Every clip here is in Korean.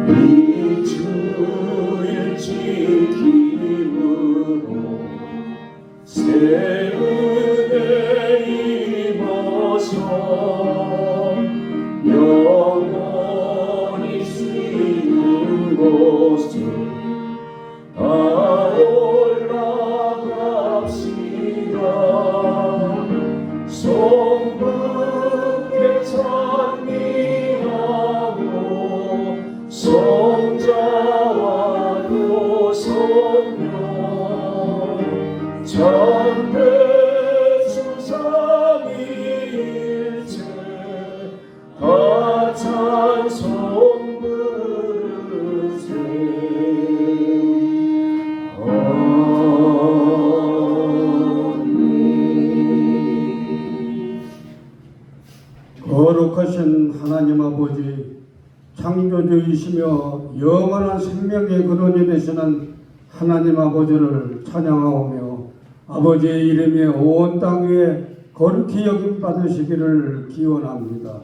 이 주일 지킴으로 새 은혜 입어서 영원히 쉬는 곳에 다 올라갑시다. 성밖에 찬미하고 성자와도 성령 참배수 삼위일체 다 찬송 부르세. 거룩하신 하나님 아버지, 창조주이시며 영원한 생명의 근원이 되시는 하나님 아버지를 찬양하오며 아버지의 이름에 온 땅 위에 거룩히 여김 받으시기를 기원합니다.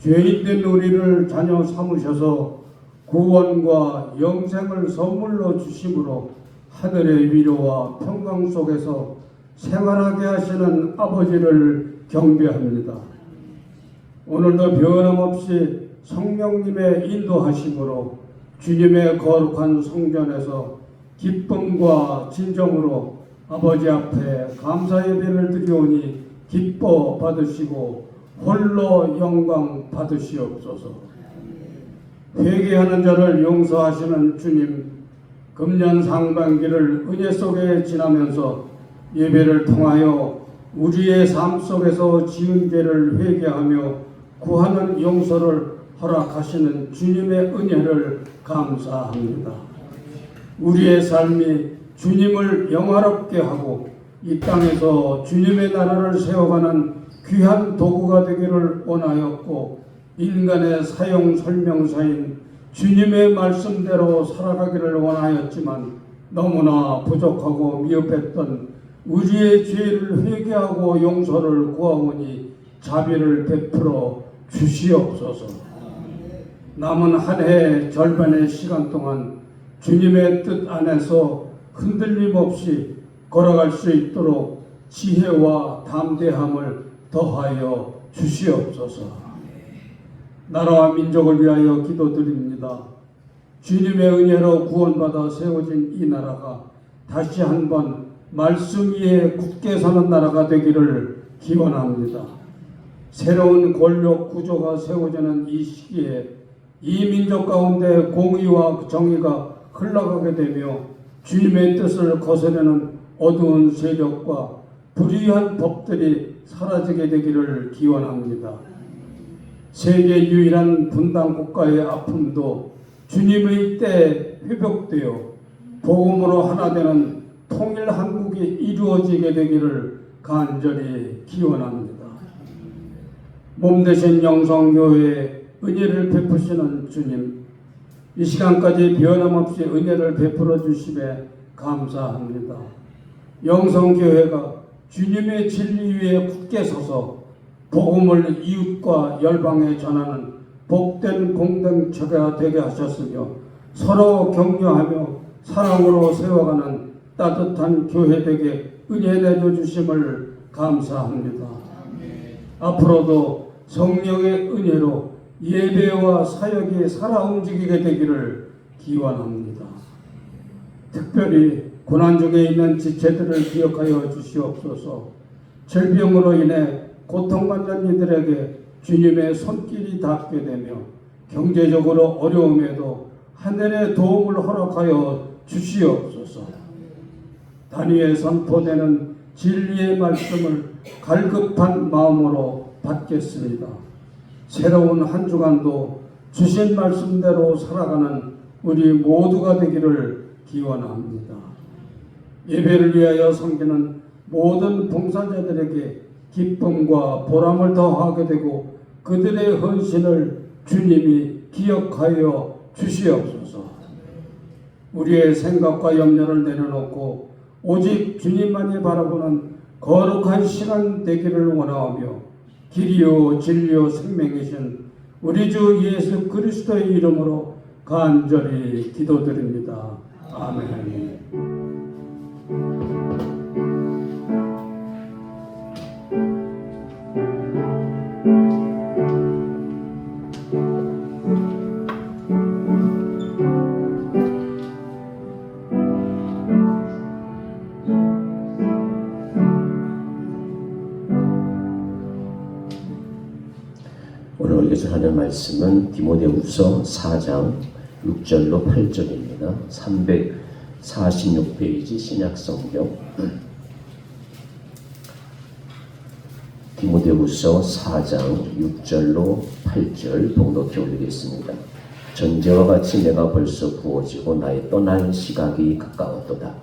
죄인된 우리를 자녀 삼으셔서 구원과 영생을 선물로 주심으로 하늘의 위로와 평강 속에서 생활하게 하시는 아버지를 경배합니다. 오늘도 변함없이 성령님의 인도하심으로 주님의 거룩한 성전에서 기쁨과 진정으로 아버지 앞에 감사 예배를 드리오니 기뻐 받으시고 홀로 영광 받으시옵소서. 회개하는 자를 용서하시는 주님, 금년 상반기를 은혜 속에 지나면서 예배를 통하여 우리의 삶 속에서 지은 죄를 회개하며 구하는 용서를 허락하시는 주님의 은혜를 감사합니다. 우리의 삶이 주님을 영화롭게 하고 이 땅에서 주님의 나라를 세워가는 귀한 도구가 되기를 원하였고, 인간의 사용 설명서인 주님의 말씀대로 살아가기를 원하였지만 너무나 부족하고 미흡했던 우리의 죄를 회개하고 용서를 구하오니 자비를 베풀어 주시옵소서. 남은 한 해 절반의 시간 동안 주님의 뜻 안에서 흔들림 없이 걸어갈 수 있도록 지혜와 담대함을 더하여 주시옵소서. 나라와 민족을 위하여 기도드립니다. 주님의 은혜로 구원받아 세워진 이 나라가 다시 한번 말씀 위에 굳게 서는 나라가 되기를 기원합니다. 새로운 권력 구조가 세워지는 이 시기에 이 민족 가운데 공의와 정의가 흘러가게 되며 주님의 뜻을 거스르는 어두운 세력과 불의한 법들이 사라지게 되기를 기원합니다. 세계 유일한 분당 국가의 아픔도 주님의 때에 회복되어 복음으로 하나 되는 통일 한국이 이루어지게 되기를 간절히 기원합니다. 몸되신 영성교회에 은혜를 베푸시는 주님, 이 시간까지 변함없이 은혜를 베풀어 주심에 감사합니다. 영성교회가 주님의 진리 위에 굳게 서서 복음을 이웃과 열방에 전하는 복된 공동체가 되게 하셨으며 서로 격려하며 사랑으로 세워가는 따뜻한 교회 되게 은혜 내려 주심을 감사합니다. 앞으로도 성령의 은혜로 예배와 사역이 살아 움직이게 되기를 기원합니다. 특별히 고난 중에 있는 지체들을 기억하여 주시옵소서. 질병으로 인해 고통받는 이들에게 주님의 손길이 닿게 되며 경제적으로 어려움에도 하늘의 도움을 허락하여 주시옵소서. 단위에 선포되는 진리의 말씀을 갈급한 마음으로 받겠습니다. 새로운 한 주간도 주신 말씀대로 살아가는 우리 모두가 되기를 기원합니다. 예배를 위하여 섬기는 모든 봉사자들에게 기쁨과 보람을 더하게 되고 그들의 헌신을 주님이 기억하여 주시옵소서. 우리의 생각과 염려를 내려놓고 오직 주님만이 바라보는 거룩한 시간 되기를 원하오며 길이요 진리요 생명이신 우리 주 예수 그리스도의 이름으로 간절히 기도드립니다. 아멘. 오늘 예술하는 말씀은 디모데후서 4장 6절로 8절입니다. 346페이지 신약성경 디모데후서 4장 6절로 8절 봉독해 올리겠습니다. 전제와 같이 내가 벌써 부어지고 나의 떠날 시각이 가까웠도다.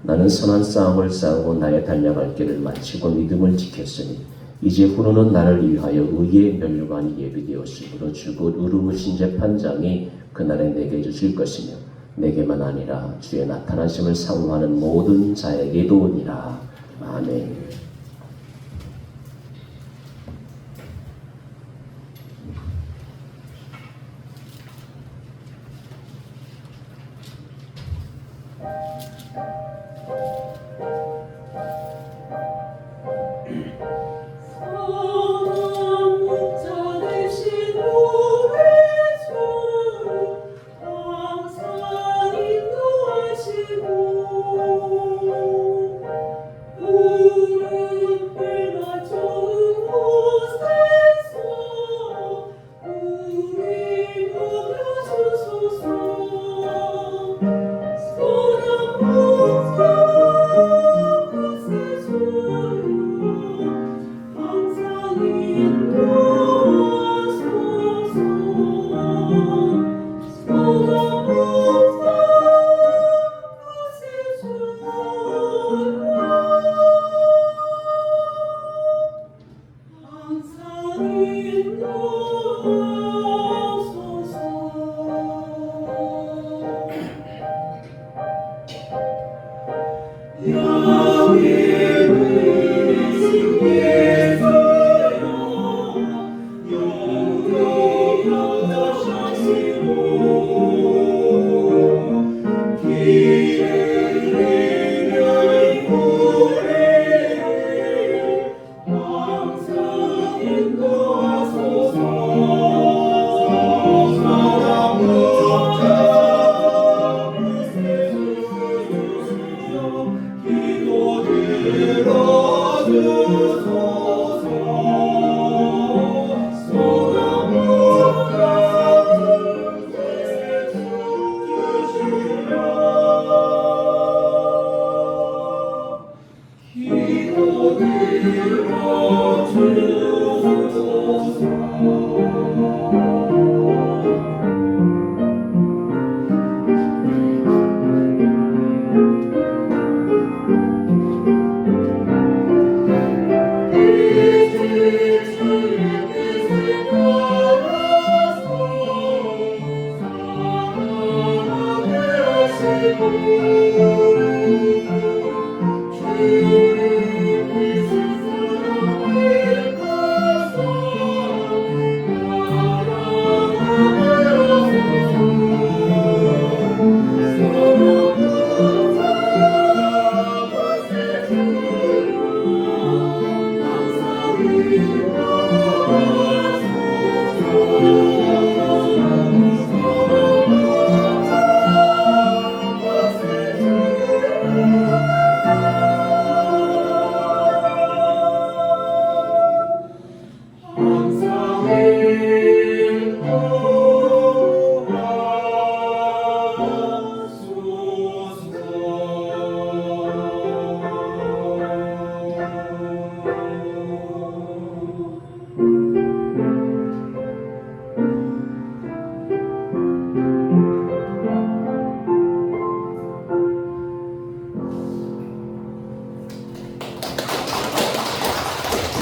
나는 선한 싸움을 싸우고 나의 달려갈 길을 마치고 믿음을 지켰으니 이제 후로는 나를 위하여 의의 멸류관이 예비되었으므로 주곧 의로우신 재판장이 그날에 내게 주실 것이며 내게만 아니라 주의 나타나심을 사모하는 모든 자에게도니라. 아멘.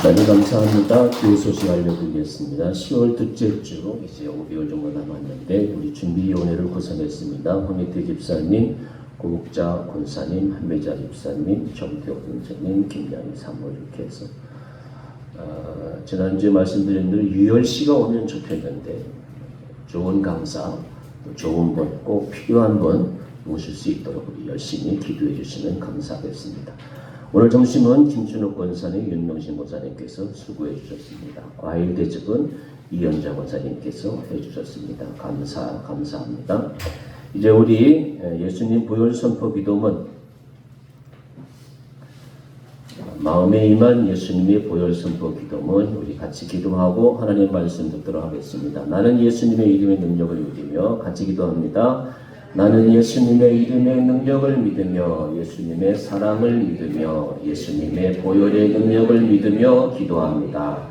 대단히 감사합니다. 교회 소식 알려드리겠습니다. 10월 둘째 주 이제 5개월 정도 남았는데 우리 준비위원회를 구성했습니다. 황혜태 집사님, 고국자 권사님, 한매자 집사님, 정태호 권사님, 김양희 사모 이렇게 해서 지난주에 말씀드린 대로 유열씨가 오면 좋겠는데 좋은 강사, 또 좋은 분, 꼭 필요한 분 모실 수 있도록 우리 열심히 기도해 주시면 감사하겠습니다. 오늘 점심은 김준욱 권사님, 윤명신 권사님께서 수고해 주셨습니다. 과일 대접은 이현자 권사님께서 해주셨습니다. 감사합니다. 이제 우리 예수님 보혈 선포 기도문 마음에 임한 예수님의 보혈 선포 기도문 우리 같이 기도하고 하나님의 말씀 듣도록 하겠습니다. 나는 예수님의 이름의 능력을 믿으며 같이 기도합니다. 나는 예수님의 이름의 능력을 믿으며 예수님의 사랑을 믿으며 예수님의 보혈의 능력을 믿으며 기도합니다.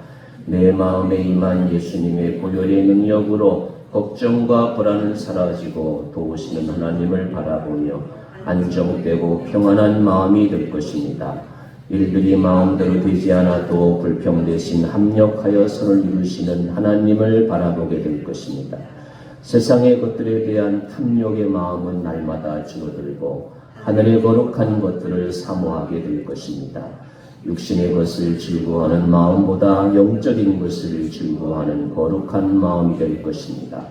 내 마음에 임한 예수님의 보혈의 능력으로 걱정과 불안은 사라지고 도우시는 하나님을 바라보며 안정되고 평안한 마음이 될 것입니다. 일들이 마음대로 되지 않아도 불평 대신 합력하여 선을 이루시는 하나님을 바라보게 될 것입니다. 세상의 것들에 대한 탐욕의 마음은 날마다 줄어들고 하늘의 거룩한 것들을 사모하게 될 것입니다. 육신의 것을 즐거워하는 마음보다 영적인 것을 즐거워하는 거룩한 마음이 될 것입니다.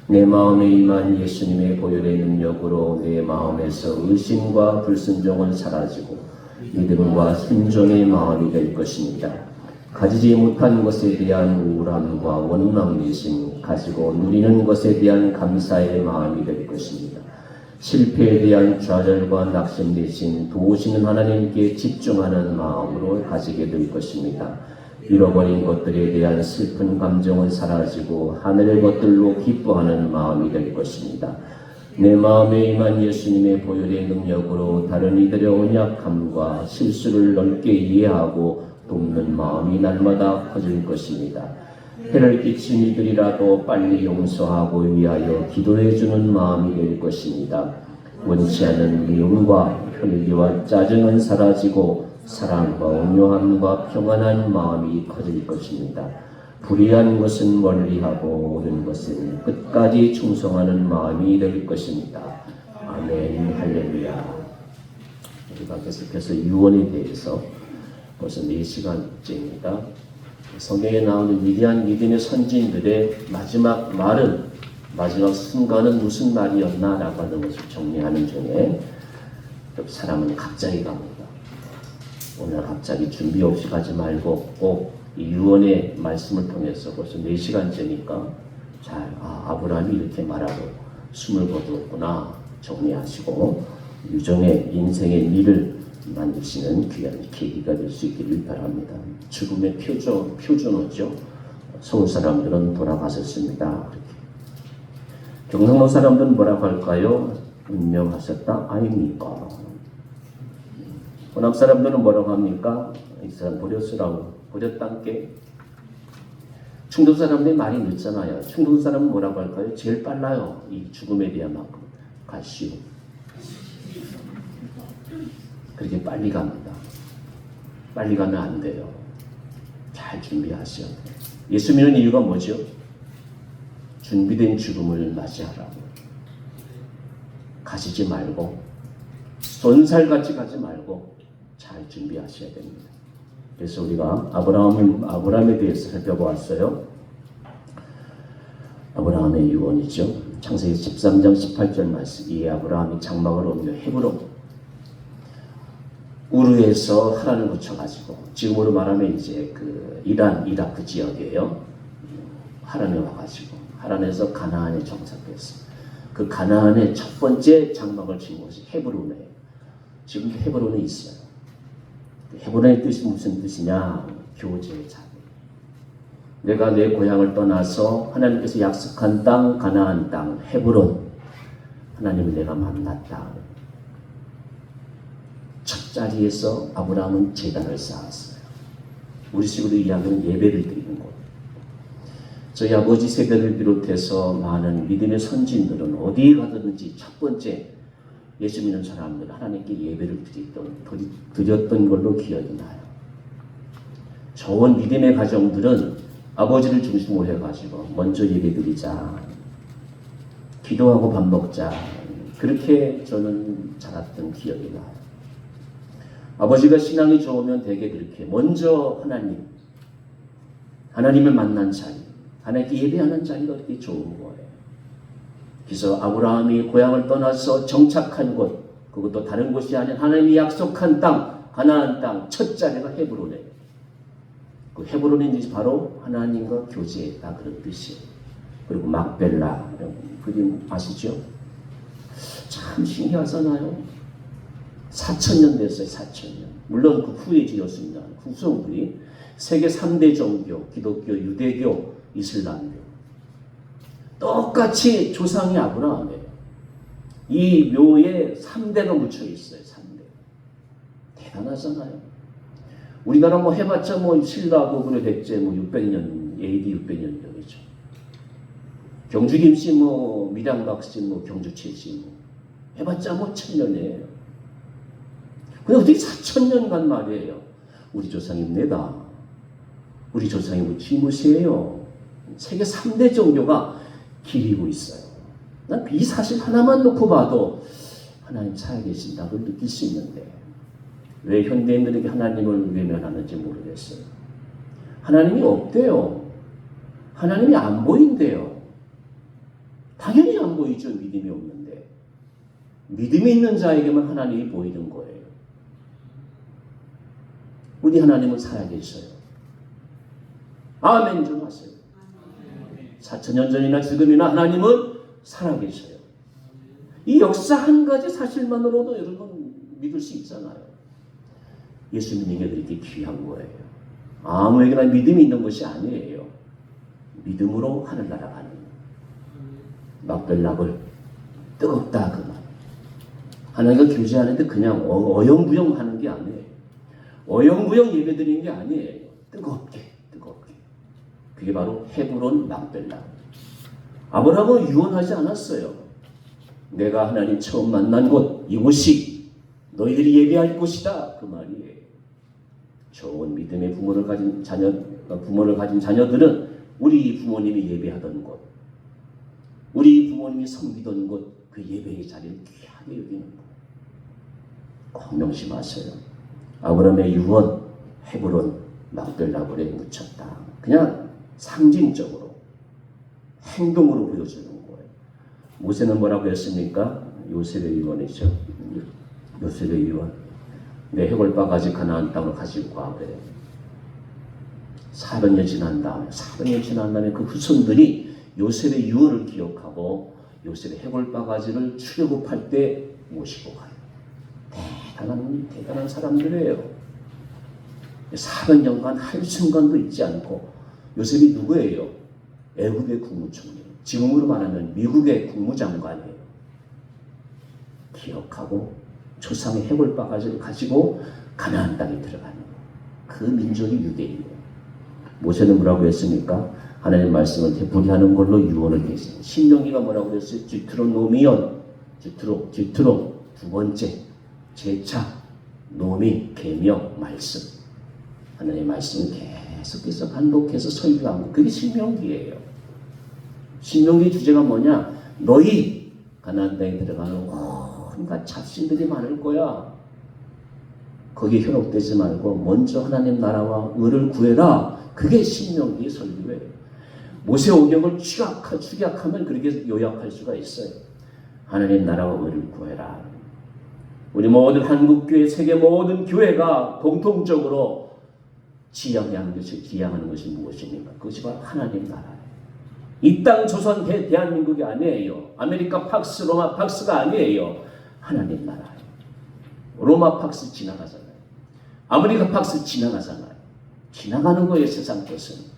내 마음에 임한 예수님의 보혈의 능력으로 내 마음에서 의심과 불순종은 사라지고 믿음과 순종의 마음이 될 것입니다. 가지지 못한 것에 대한 우울함과 원망 대신 가지고 누리는 것에 대한 감사의 마음이 될 것입니다. 실패에 대한 좌절과 낙심 대신 도우시는 하나님께 집중하는 마음으로 가지게 될 것입니다. 잃어버린 것들에 대한 슬픈 감정은 사라지고 하늘의 것들로 기뻐하는 마음이 될 것입니다. 내 마음에 임한 예수님의 보혈의 능력으로 다른 이들의 언약함과 실수를 넓게 이해하고 돕는 마음이 날마다 커질 것입니다. 해를 끼친 이들이라도 빨리 용서하고 위하여 기도해주는 마음이 될 것입니다. 원치 않는 미움과 혈기와 짜증은 사라지고 사랑과 온유함과 평안한 마음이 커질 것입니다. 불의한 것은 멀리하고 옳은 것은 끝까지 충성하는 마음이 될 것입니다. 아멘. 할렐루야. 우리가 계속해서 유언에 대해서 벌써 4시간째입니다. 성경에 나오는 위대한 믿음의 선진들의 마지막 말은, 마지막 순간은 무슨 말이었나 라고 하는 것을 정리하는 중에 사람은 갑자기 갑니다. 오늘 갑자기 준비 없이 가지 말고 꼭 이 유언의 말씀을 통해서 벌써 4시간째니까 아브라함이 이렇게 말하고 숨을 거두었구나 정리하시고 유정의 인생의 미를 만드시는 귀한 계기가 될 수 있기를 바랍니다. 죽음의 표준어죠. 서울 사람들은 돌아가셨습니다. 이렇게. 경상도 사람들은 뭐라고 할까요? 운명하셨다 아닙니까? 호남 사람들은 뭐라고 합니까? 이 사람 버렸단께. 충동 사람들이 말이 늦잖아요. 충동 사람은 뭐라고 할까요? 제일 빨라요. 이 죽음에 대한 만큼. 가시오. 그렇게 빨리 갑니다. 빨리 가면 안 돼요. 잘 준비하셔야 돼요. 예수 믿는 이유가 뭐죠? 준비된 죽음을 맞이하라고. 가시지 말고 손살같이 가지 말고 잘 준비하셔야 됩니다. 그래서 우리가 아브라함에 대해서 살펴보았어요. 아브라함의 유언이죠. 창세기 13장 18절 말씀. 이 아브라함이 장막을 옮겨 헤브론 우르에서 하란을 거쳐가지고 지금으로 말하면 이제 그 이라크 지역이에요. 하란에 와가지고 하란에서 가나안에 정착했어. 그 가나안의 첫 번째 장막을 친 곳이 헤브론이에요. 지금 헤브론에 있어요. 헤브론의 뜻이 무슨 뜻이냐? 교제의 자리. 내가 내 고향을 떠나서 하나님께서 약속한 땅, 가나안 땅, 헤브론, 하나님을 내가 만났다. 첫 자리에서 아브라함은 제단을 쌓았어요. 우리 식으로 이야기하면 예배를 드리는 곳. 저희 아버지 세대를 비롯해서 많은 믿음의 선진들은 어디에 가든지 첫 번째 예수 믿는 사람들 하나님께 예배를 드렸던 걸로 기억이 나요. 좋은 믿음의 가정들은 아버지를 중심으로 해가지고 먼저 예배 드리자, 기도하고 밥 먹자, 그렇게 저는 자랐던 기억이 나요. 아버지가 신앙이 좋으면 되게 그렇게 먼저 하나님, 하나님을 만난 자리, 하나님께 예배하는 자리가 그렇게 좋은 거예요. 그래서 아브라함이 고향을 떠나서 정착한 곳, 그것도 다른 곳이 아닌 하나님이 약속한 땅, 가나안 땅 첫 자리가 헤브론이에요. 그 헤브론이 바로 하나님과 교제했다 그런 뜻이에요. 그리고 막벨라 그림 아시죠? 참 신기하잖아요. 4,000년 됐어요. 4,000년. 물론 그 후에 지었습니다. 후손들이 세계 3대 종교, 기독교, 유대교, 이슬람교. 똑같이 조상이 아브라함이에요. 이 묘에 3대가 묻혀 있어요. 3대. 대단하잖아요. 우리나라 뭐 해봤자 뭐 신라고 그래 됐지 뭐 600년, AD 600년 전이죠. 경주 김씨 뭐 밀양박씨 뭐 경주 칠씨 뭐 해봤자 뭐 1000년이에요. 근데 어떻게 4,000년간 말이에요. 우리 조상입니다. 우리 조상이 무엇이에요? 세계 3대 종교가 기리고 있어요. 난 이 사실 하나만 놓고 봐도 하나님 살아계신다고 느낄 수 있는데 왜 현대인들에게 하나님을 외면하는지 모르겠어요. 하나님이 없대요. 하나님이 안 보인대요. 당연히 안 보이죠. 믿음이 없는데. 믿음이 있는 자에게만 하나님이 보이는 거예요. 우리 하나님은 살아계셔요. 아멘 좀 하세요. 4,000년 전이나 지금이나 하나님은 살아계셔요. 이 역사 한 가지 사실만으로도 여러분 믿을 수 있잖아요. 예수 믿는 게 그렇게 귀한 거예요. 아무에게나 믿음이 있는 것이 아니에요. 믿음으로 하늘나라 가는 막벨락을 뜨겁다 그 말. 하나님과 교제하는데 그냥 어영부영 하는 게 아니에요. 어영부영 예배드리는 게 아니에요. 뜨겁게. 그게 바로 헤브론 막벨락. 아브라함은 유언하지 않았어요. 내가 하나님 처음 만난 곳 이곳이 너희들이 예배할 곳이다 그 말이에요. 좋은 믿음의 부모를 가진 자녀들은 우리 부모님이 예배하던 곳, 우리 부모님이 섬기던 곳, 그 예배의 자리를 귀하게 여기는 것. 꼭 명심하세요. 아브라함의 유언 헤브론 막벨락에 묻혔다. 그냥 상징적으로 행동으로 보여주는 거예요. 모세는 뭐라고 했습니까? 요셉의 유언이죠. 요셉의 유언. 내 해골바가지 가나안 땅을 가지고 가 그래요. 400년 지난 다음에 그 후손들이 요셉의 유언을 기억하고 요셉의 해골바가지를 출애굽할 때 모시고 가요. 대단한 사람들이에요. 400년간 한순간도 잊지 않고. 요셉이 누구예요? 애굽의 국무총리. 지금으로 말하면 미국의 국무장관이에요. 기억하고 조상의 해골바가지를 가지고 가나안 땅에 들어가는 그 민족이 유대인이에요. 모세는 뭐라고 했습니까? 하나님 말씀을 되풀이하는 걸로 유언을 했어요. 신명기가 뭐라고 그랬어요? 디트로노미온, 디트로 두 번째 제차, 노미, 계명, 말씀. 하나님의 말씀을 계속해서 반복해서 설교하고 그게 신명기예요. 신명기 주제가 뭐냐? 너희 가나안 땅에 들어가는 온갖 잡신들이 많을 거야. 거기에 현혹되지 말고 먼저 하나님 나라와 의를 구해라. 그게 신명기의 설교예요. 모세오경을 축약하면 그렇게 요약할 수가 있어요. 하나님 나라와 의를 구해라. 우리 모든 한국교회, 세계 모든 교회가 공통적으로 지향하는 것이 무엇입니까? 그것이 바로 하나님 나라예요. 이 땅 조선 대한민국이 아니에요. 아메리카 팍스, 로마 팍스가 아니에요. 하나님 나라예요. 로마 팍스 지나가잖아요. 아메리카 팍스 지나가잖아요. 지나가는 거예요. 세상 것은.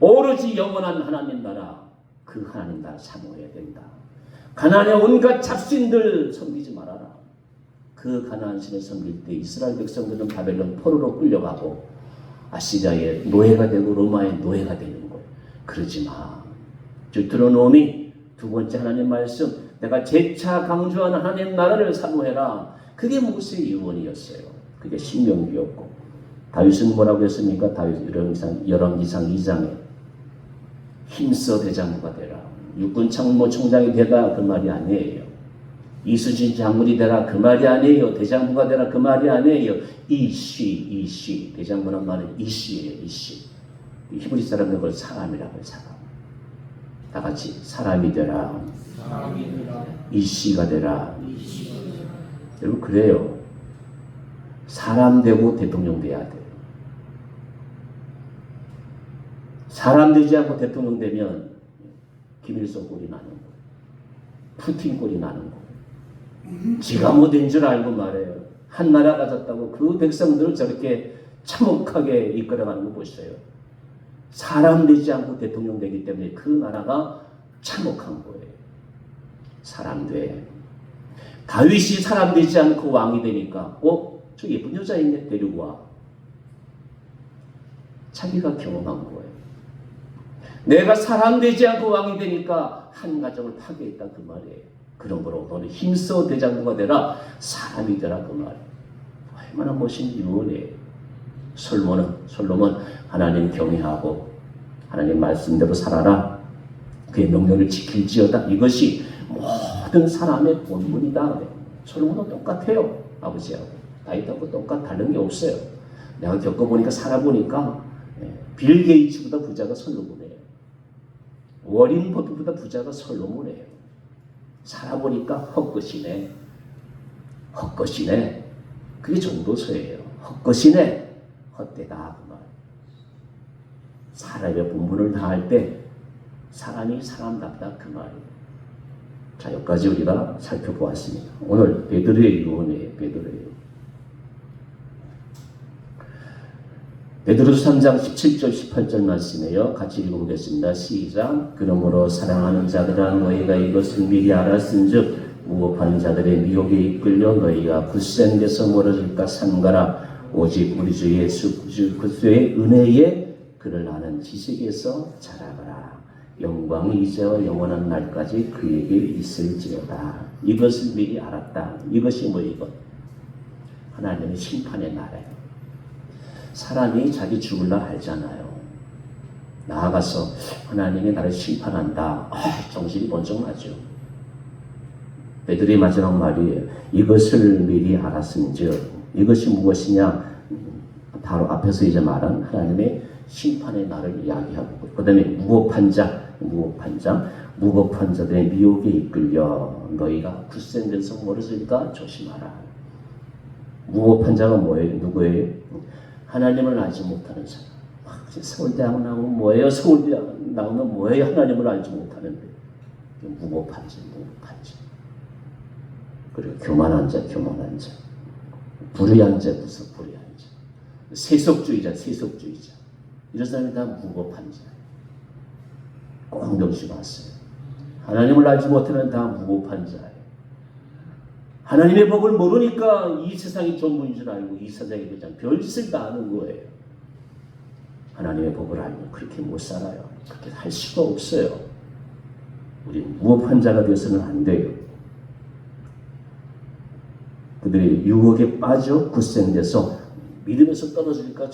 오로지 영원한 하나님 나라, 그 하나님 나라 사모해야 된다. 가나안의 온갖 잡신들 섬기지 말아라. 그 가나안 신을 섬길 때 이스라엘 백성들은 바벨론 포로로 끌려가고 아시리아의 노예가 되고 로마의 노예가 되는 거예요. 그러지 마. 디트로노미 두 번째 하나님 말씀, 내가 재차 강조하는 하나님 나라를 사모해라. 그게 모세의 유언이었어요. 그게 신명기였고, 다윗은 뭐라고 했습니까? 다윗 열왕기상 2장에 힘써 대장부가 되라. 육군 참모총장이 되라 그 말이 아니에요. 이수진 장군이 되라 그 말이 아니에요. 대장부가 되라 그 말이 아니에요. 이씨 대장부란 말은 이씨예요. 이씨. 히브리 사람은 그걸 사람이라고 해요. 사람. 다 같이 사람이 되라. 이씨가 되라. 여러분 그래요. 사람 되고 대통령 돼야 돼요. 사람 되지 않고 대통령 되면 김일성 꼴이 나는 거예요. 푸틴 꼴이 나는 거예요. 지가 뭐 된 줄 알고 말해요. 한 나라 가졌다고 그 백성들을 저렇게 참혹하게 이끌어가는 거 보세요. 사람 되지 않고 대통령 되기 때문에 그 나라가 참혹한 거예요. 사람 돼. 다윗이 사람 되지 않고 왕이 되니까 저 예쁜 여자 있네 데리고 와. 자기가 경험한 거예요. 내가 사람 되지 않고 왕이 되니까 한 가정을 파괴했다 그 말이에요. 그런 거로 너는 힘써 대장부가 되라. 사람이 되라 그 말이에요. 얼마나 멋진 유언이에요. 솔로몬 하나님 경외하고 하나님 말씀대로 살아라. 그의 명령을 지킬지어다. 이것이 모든 사람의 본분이다. 솔로몬은 똑같아요. 아버지하고 다윗하고 똑같 다른 게 없어요. 내가 겪어보니까 살아보니까 빌 게이츠보다 부자가 솔로몬이에요. 워린 버핏보다 부자가 솔로몬이에요. 살아보니까 헛것이네. 그게 전도서예요. 헛것이네. 헛되다 그 말. 사람의 본분을 다할 때 사람이 사람답다 그 말이에요. 자, 여기까지 우리가 살펴보았습니다. 오늘 베드로의 유언이에요. 베드로서 3장 17절 18절 말씀이에요. 같이 읽어보겠습니다. 시작. 그러므로 사랑하는 자들아 너희가 이것을 미리 알았은즉 무업하는 자들의 미혹에 이끌려 너희가 굳센 데서 멀어질까 삼가라. 오직 우리 주 예수 그리스도의 은혜에 그를 아는 지식에서 자라가라. 영광이 이제와 영원한 날까지 그에게 있을지어다. 이것을 미리 알았다. 이것이 뭐 이것? 하나님의 심판의 날이에요. 사람이 자기 죽을라 알잖아요. 나아가서 하나님이 나를 심판한다. 정신이 번쩍 나죠. 베드로의 마지막 말이에요. 이것을 미리 알았은즉 이것이 무엇이냐? 바로 앞에서 이제 말한 하나님의 심판의 날을 이야기하고 그 다음에 무법한 자들의 미혹에 이끌려 너희가 굳센 데서 멀어질까 조심하라. 무법한 자가 뭐예요? 누구예요? 하나님을 알지 못하는 사람. 서울대학 나오면 뭐예요? 서울대학 나오면 뭐예요? 하나님을 알지 못하는데. 무법한 자. 그리고 교만한 자. 불의한 자. 세속주의자. 이런 사람이 다 무법한 자. 꼭 명심하세요. 하나님을 알지 못하면 다 무법한 자예요. 하나님의 법을 모르니까 이 세상이 전부인 줄 알고 이 세상에 그냥 별짓을 다 하는 거예요. 하나님의 법을 알면 그렇게 못 살아요. 그렇게 할 수가 없어요. 우리 무법한 자가 되어서는 안 돼요. 그들이 유혹에 빠져 굳센데서 믿음에서 떨어질까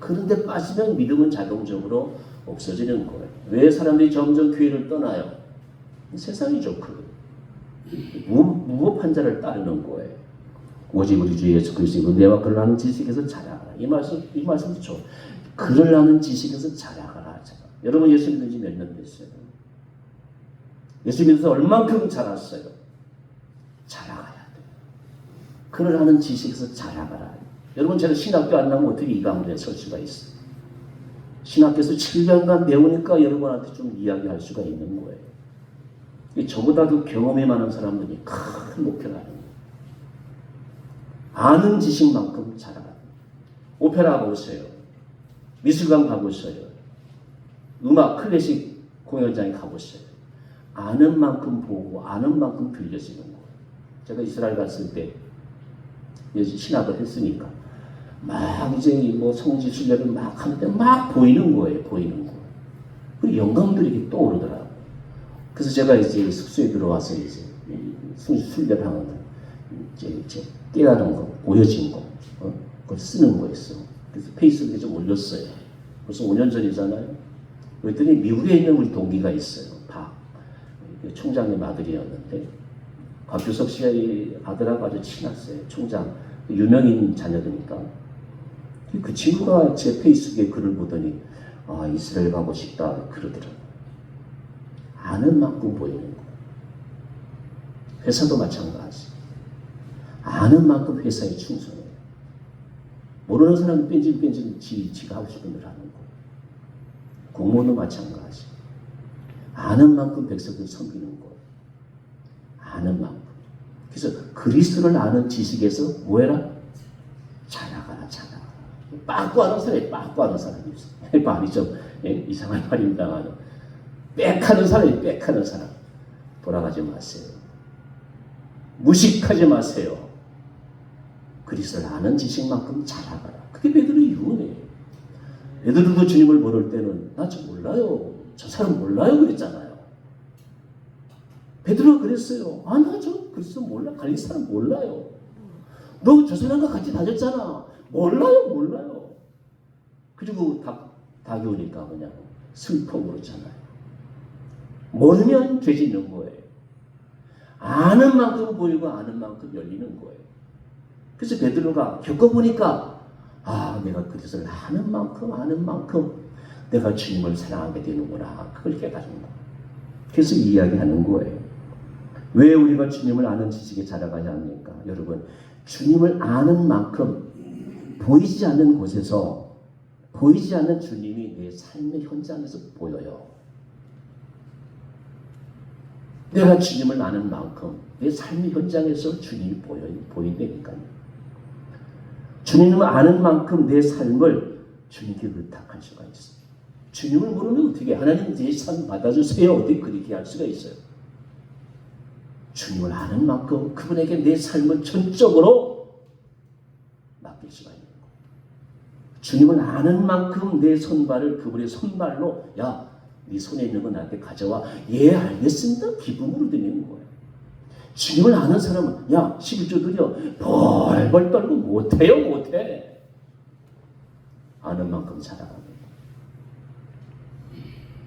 그런데 빠지면 믿음은 자동적으로 없어지는 거예요. 왜 사람들이 점점 교회를 떠나요? 세상이죠. 무법한 자를 따르는 거예요. 오직 우리 주 예수 그리스도의 은혜와 그를 아는 지식에서 자라가라. 이 말씀도 좋아. 그를 아는 지식에서 자라가라. 여러분 예수 믿은 지 몇 년 됐어요? 예수 믿어서 얼만큼 자랐어요? 자라가야 돼요. 그를 아는 지식에서 자라가라. 여러분 제가 신학교 안 나오면 어떻게 이 가운데 설 수가 있어요? 신학교에서 7년간 배우니까 여러분한테 좀 이야기할 수가 있는 거예요. 저보다도 경험이 많은 사람들이 큰 목표를 하는 거예요. 아는 지식만큼 자라가는 거예요. 오페라 가보세요. 미술관 가보세요. 음악 클래식 공연장에 가보세요. 아는 만큼 보고 아는 만큼 들려지는 거예요. 제가 이스라엘 갔을 때 신학을 했으니까 막 이제 뭐 성지 순례를 막 하는데 막 보이는 거예요. 그 영감들이 떠오르더라고요. 그래서 제가 이제 숙소에 들어와서 이제 성지 순례를 하는데 이제 깨달은 거, 보여진 거, 그걸 쓰는 거였어. 그래서 페이스북에 좀 올렸어요. 벌써 5년 전이잖아요. 그랬더니 미국에 있는 우리 동기가 있어요. 총장님 아들이었는데 곽규석 씨의 아들하고 아주 친했어요. 총장 유명인 자녀들이니까 그 친구가 제 페이스북에 글을 보더니 이스라엘 가고 싶다 그러더라고요. 아는 만큼 보이는 거예요. 회사도 마찬가지. 아는 만큼 회사에 충성해요. 모르는 사람은 뺀질뺀질 지가 하고 싶은 대로 하는 거예요. 공무원도 마찬가지. 아는 만큼 백성을 섬기는 거예요. 아는 만큼. 그래서 그리스도를 아는 지식에서 뭐해라? 자라가라, 자라가라. 빠꾸하는 사람이 빠꾸하는 사람이 있어요. 말이 좀 이상한 말입니다만 빽하는 사람이 빽하는 사람. 돌아가지 마세요. 무식하지 마세요. 그리스도를 아는 지식만큼 자라가라. 그게 베드로의 유언이에요. 베드로도 주님을 모를 때는 나 저 몰라요. 저 사람 몰라요 그랬잖아요. 베드로가 그랬어요. 나 저 그리스도 몰라. 갈릴 사람 몰라요. 너 저 사람과 같이 다녔잖아. 몰라요. 그리고 닭이 오니까 그냥 슬퍼 그러잖아요. 모르면 죄 짓는 거예요. 아는 만큼 보이고 아는 만큼 열리는 거예요. 그래서 베드로가 겪어보니까 내가 그리스도를 아는 만큼 내가 주님을 사랑하게 되는구나. 그걸 깨달은 거예요. 그래서 이야기하는 거예요. 왜 우리가 주님을 아는 지식에 자라가야 합니까? 여러분, 주님을 아는 만큼 보이지 않는 곳에서 보이지 않는 주님이 내 삶의 현장에서 보여요. 내가 주님을 아는 만큼 내 삶의 현장에서 주님이 보인다니까요. 주님을 아는 만큼 내 삶을 주님께 의탁할 수가 있어요. 주님을 모르면 어떻게 하나님 내 삶 받아주세요. 어떻게 그렇게 할 수가 있어요. 주님을 아는 만큼 그분에게 내 삶을 전적으로 맡길 수가 있는 거예요. 주님을 아는 만큼 내 손발을 그분의 손발로 네 손에 있는 거 나한테 가져와. 예, 알겠습니다. 기쁨으로 드리는 거예요. 주님을 아는 사람은 11조 드려. 벌벌 떨고 못해. 아는 만큼 자라갑니다.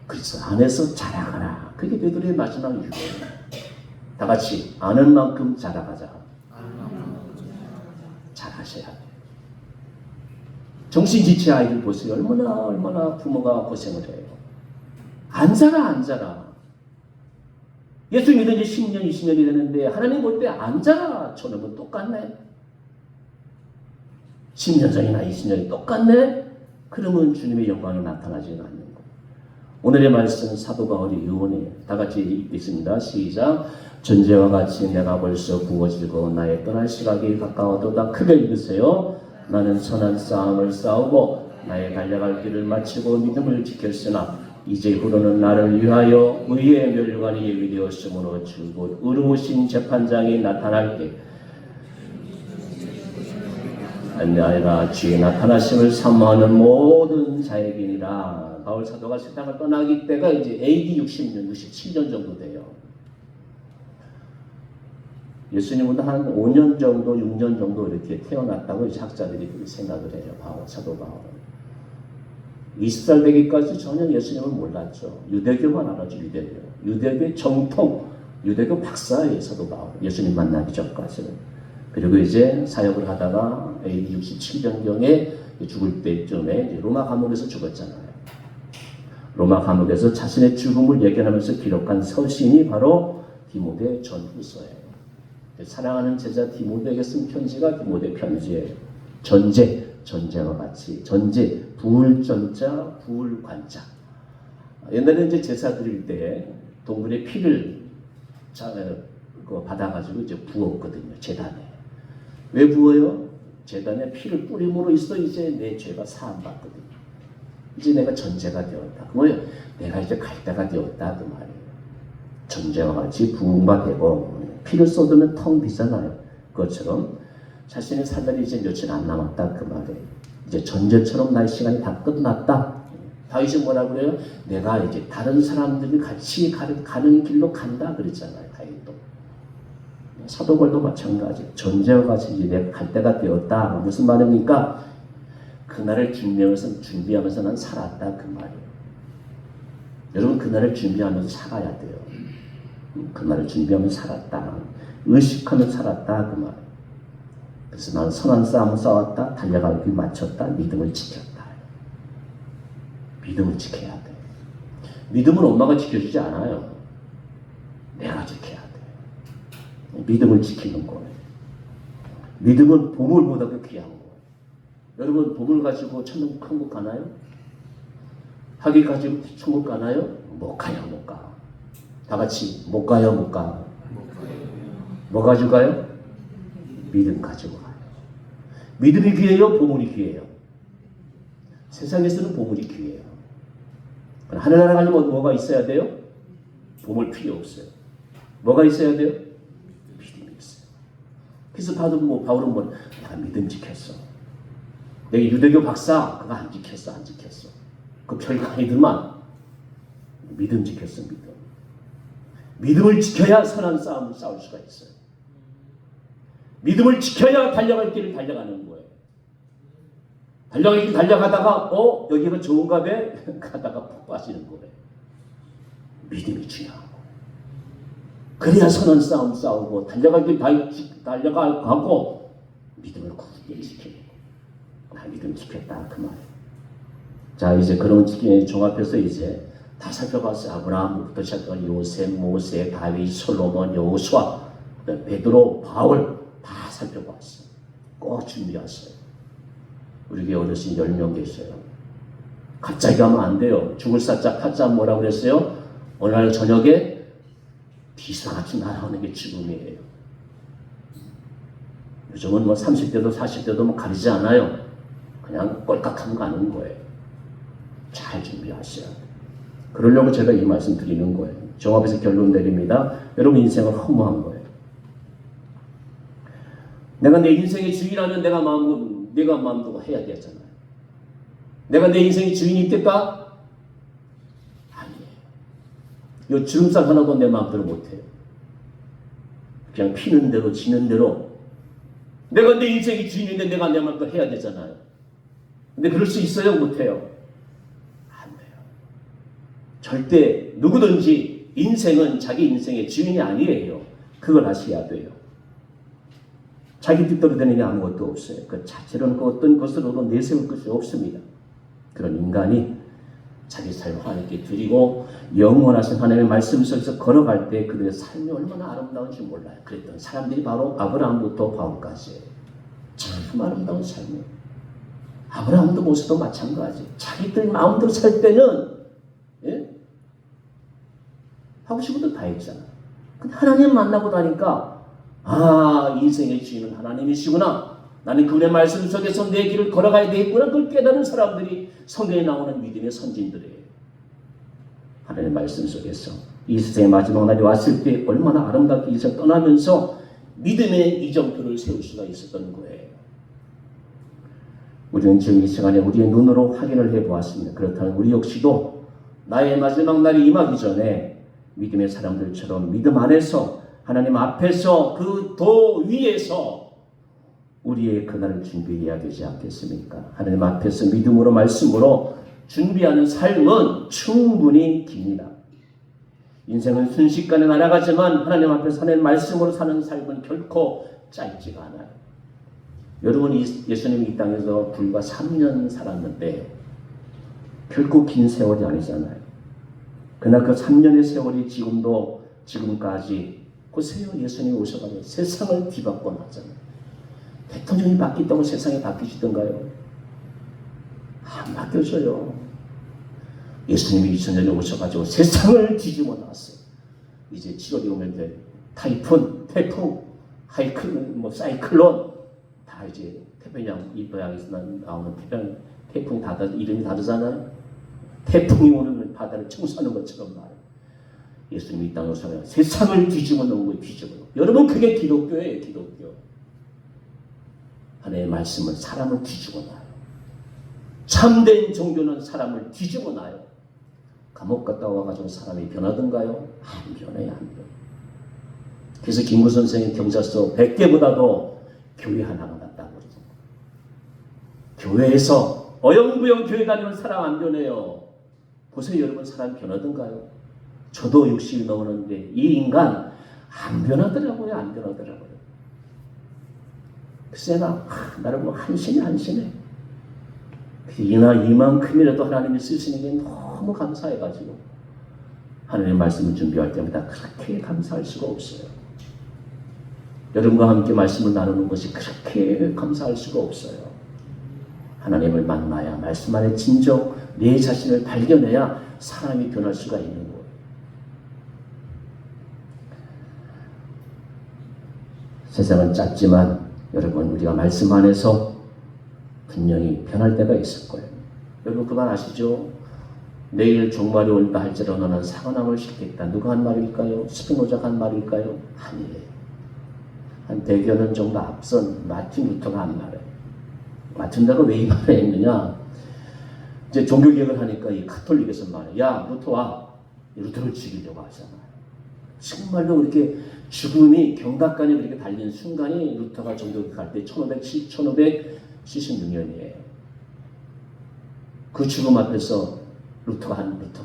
그래서 안에서 자라가라. 그게 베드로의 마지막 유언이에요. 다 같이 아는 만큼 자라가자. 잘하셔야 돼요. 정신지체 아이들 보세요. 얼마나 부모가 고생을 해요. 안 자라. 예수 믿은 지 10년, 20년이 되는데 하나님 볼 때 안 자라. 저놈은 똑같네. 10년 전이나 20년이 똑같네. 그러면 주님의 영광이 나타나지 않는 거예요. 오늘의 말씀은 사도 바울의 유언이에요. 다 같이 읽겠습니다. 시작. 전제와 같이 내가 벌써 부어지고 나의 떠날 시각이 가까워도다. 크게 읽으세요. 나는 선한 싸움을 싸우고 나의 달려갈 길을 마치고 믿음을 지켰으나 이제후로는 나를 위하여 의의 멸관이 예비되었으므로 줄곧 의로우신 재판장이 나타날 때 아니라 주의 나타나심을 사모하는 모든 자에게니라. 바울 사도가 세상을 떠나기 때가 이제 AD 60년, 67년 정도 돼요. 예수님보다 한 5년 정도, 6년 정도 이렇게 태어났다고 학자들이 생각을 해요. 사도 바울은. 20살 되기까지 전혀 예수님을 몰랐죠. 유대교만 알았죠. 유대교의 정통, 유대교 박사예요. 사도 바울. 예수님 만나기 전까지는. 그리고 이제 사역을 하다가 AD 67년경에 죽을 때쯤에 로마 감옥에서 죽었잖아요. 로마 감옥에서 자신의 죽음을 예견하면서 기록한 서신이 바로 디모데 전후서예요. 사랑하는 제자 디모데에게 쓴 편지가 디모데 편지예요. 전제와 같이 전제, 부울전자, 부울관자. 옛날에 이제 제사 드릴 때 동물의 피를 받아가지고 이제 부었거든요. 제단에. 왜 부어요? 제단에 피를 뿌림으로 있어 이제 내 죄가 사함받거든요. 이제 내가 전제가 되었다. 그 뭐예요? 내가 이제 갈 때가 되었다. 그 말이에요. 전제와 같이 부음바 되고 피를 쏟으면 텅 비잖아요. 그것처럼 자신의 살날이 이제 며칠 안 남았다. 그 말이에요. 이제 전제처럼 나의 시간이 다 끝났다. 다윗이 뭐라 그래요? 내가 이제 다른 사람들이 같이 가는 길로 간다. 그랬잖아요. 다윗도. 사도 바울도 마찬가지. 전제와 같이 이제 내가 갈 때가 되었다. 무슨 말입니까? 그날을 준비하면서 난 살았다. 그 말이에요. 여러분 그날을 준비하면서 살아야 돼요. 그날을 준비하면서 살았다. 의식하며 살았다. 그 말이에요. 그래서 난 선한 싸움을 싸웠다. 달려갈 길 마쳤다. 믿음을 지켰다. 믿음을 지켜야 돼. 믿음은 엄마가 지켜주지 않아요. 내가 지켜야 돼. 믿음을 지키는 거예요. 믿음은 보물보다도 귀한 거예요. 여러분 보물 가지고 천국 가나요? 학위 가지고 천국 가나요? 못 가요, 못 가. 다 같이 못 가요, 못 가. 뭐 가지고 가요? 믿음 가지고 가요. 믿음이 귀해요, 보물이 귀해요. 세상에서는 보물이 귀해요. 하늘나라 가려면 뭐가 있어야 돼요? 보물 필요 없어요. 뭐가 있어야 돼요? 믿음이 있어요. 그래서 바울은 내가 믿음 지켰어. 내가 유대교 박사, 그거 안 지켰어. 그 별거 아니더만. 믿음 지켰어, 믿음. 믿음을 지켜야 선한 싸움을 싸울 수가 있어요. 믿음을 지켜야 달려갈 길을 달려가는 거예요. 달려갈 길 달려가다가 여기가 좋은가 봐 가다가 푹 빠지는 거예요. 믿음이 중요하고 그래야 선한 싸움 싸우고 달려갈 길 달려가고 믿음을 굳게 지키고 믿음 지켰다 그 말이에요. 자 이제 그런 종합해서 이제 다 살펴봤어요. 아브라함부터 시작해서 요셉, 모세, 다윗, 솔로몬, 여호수아, 베드로, 바울 다 살펴봤어요. 꼭 준비하세요. 우리 교회 어르신 10명 계세요. 갑자기 하면 안 돼요. 죽을 사자 타자 뭐라고 그랬어요? 어느 날 저녁에 비사같이 날아오는 게 죽음이에요. 요즘은 30대도 40대도 가리지 않아요. 그냥 꼴깍하면 가는 거예요. 잘 준비하셔야 돼요. 그러려고 제가 이 말씀 드리는 거예요. 종합해서 결론 내립니다. 여러분 인생은 허무한 거예요. 내가 내 인생의 주인이라면 내가 마음 두고 해야 되잖아요. 내가 내 인생의 주인이 될까? 아니에요. 이 주름살 하나도 내 마음대로 못해요. 그냥 피는 대로 지는 대로 내가 내 인생의 주인인데 내가 내 마음대로 해야 되잖아요. 근데 그럴 수 있어요? 못해요? 안 돼요. 절대 누구든지 인생은 자기 인생의 주인이 아니에요. 그걸 아셔야 돼요. 자기 뜻대로 되는 게 아무것도 없어요. 그 자체로는 어떤 것으로도 내세울 것이 없습니다. 그런 인간이 자기 삶을 하나님께 드리고 영원하신 하나님의 말씀 속에서 걸어갈 때 그들의 삶이 얼마나 아름다운지 몰라요. 그랬던 사람들이 바로 아브라함부터 바울까지예요. 참 아름다운 삶이에요. 아브라함도 모세도 마찬가지. 자기들 마음대로 살 때는 하고 싶은 대로 다 했잖아. 근데 하나님 만나고 나니까 인생의 주인은 하나님이시구나. 나는 그분의 말씀 속에서 내 길을 걸어가야 되겠구나. 그걸 깨달은 사람들이 성경에 나오는 믿음의 선진들이에요. 하나님의 말씀 속에서 이 세상의 마지막 날이 왔을 때 얼마나 아름답게 이제 떠나면서 믿음의 이정표를 세울 수가 있었던 거예요. 우리는 지금 이 시간에 우리의 눈으로 확인을 해보았습니다. 그렇다면 우리 역시도 나의 마지막 날이 임하기 전에 믿음의 사람들처럼 믿음 안에서 하나님 앞에서 그 도 위에서 우리의 그날을 준비해야 되지 않겠습니까? 하나님 앞에서 믿음으로 말씀으로 준비하는 삶은 충분히 깁니다. 인생은 순식간에 날아가지만 하나님 앞에서 하나님 말씀으로 사는 삶은 결코 짧지가 않아요. 여러분이 예수님이 이 땅에서 불과 3년 살았는데 결코 긴 세월이 아니잖아요. 그날 그 3년의 세월이 지금까지 보세요. 예수님이 오셔가지고 세상을 뒤바꿔 놨잖아요. 대통령이 바뀌었다고 세상이 바뀌시던가요? 안 바뀌어져요. 예수님이 2000년에 오셔가지고 세상을 뒤집어 놨어요. 이제 7월이 오면 돼. 태풍, 사이클론 다 이제 태평양 이방에서 나오는 태풍이 다 이름이 다르잖아요. 태풍이 오는 바다를 청소하는 것처럼 말이에요. 예수님이 이 땅에 오셔서 세상을 뒤집어 놓은 거예요. 여러분 그게 기독교예요. 기독교. 하나님의 말씀은 사람을 뒤집어 놔요. 참된 종교는 사람을 뒤집어 놔요. 감옥 갔다 와가지고 사람이 변하던가요? 안 변해요. 안 변해요. 그래서 김구 선생의 경찰서 100개보다도 교회 하나가 낫다고 그러죠. 교회에서 어영부영 교회 다니는 사람 안 변해요. 보세요. 여러분 사람 변하던가요? 저도 60이 넘었는데 이 인간 안 변하더라고요. 안 변하더라고요. 글쎄 나를 뭐 한심해. 이만큼이라도 하나님이 쓰시는 게 너무 감사해가지고 하나님의 말씀을 준비할 때마다 그렇게 감사할 수가 없어요. 여러분과 함께 말씀을 나누는 것이 그렇게 감사할 수가 없어요. 하나님을 만나야 말씀 안에 진정 내 자신을 발견해야 사람이 변할 수가 있는 거예요. 세상은 짧지만 여러분 우리가 말씀 안에서 분명히 변할 때가 있을 거예요. 여러분 그만 아시죠? 내일 종말이 온다 할지라도 너는 사과나무를 심겠다. 누가 한 말일까요? 스피노자가 한 말일까요? 아니에요. 한 100여 년 정도 앞선 마틴 루터가 한 말이에요. 마틴 루터가 왜 이 말을 했느냐? 이제 종교개혁을 하니까 이 카톨릭에서 말해. 야, 루터와 루터를 죽이려고 하잖아요. 정말로 그렇게 죽음이 경각간에 그렇게 달린 순간이 루터가 종교개혁할 때 1576년이에요. 그 죽음 앞에서 루터가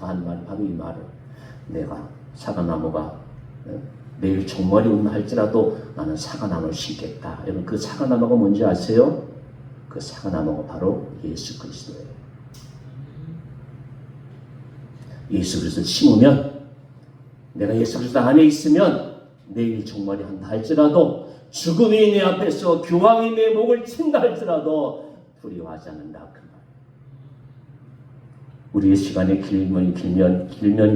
한 말이 바로 이 말을. 내가 사과나무가 내일 종말이 온다 할지라도 나는 사과나무를 심겠다. 여러분 그 사과나무가 뭔지 아세요? 그 사과나무가 바로 예수 그리스도예요. 예수 그리스도를 심으면 내가 예수 그리스도 안에 있으면 내일 종말이 한다 할지라도 죽음이 내 앞에서 교황이 내 목을 친다 할지라도 두려워하지 않는다. 그 말. 우리의 시간이 길면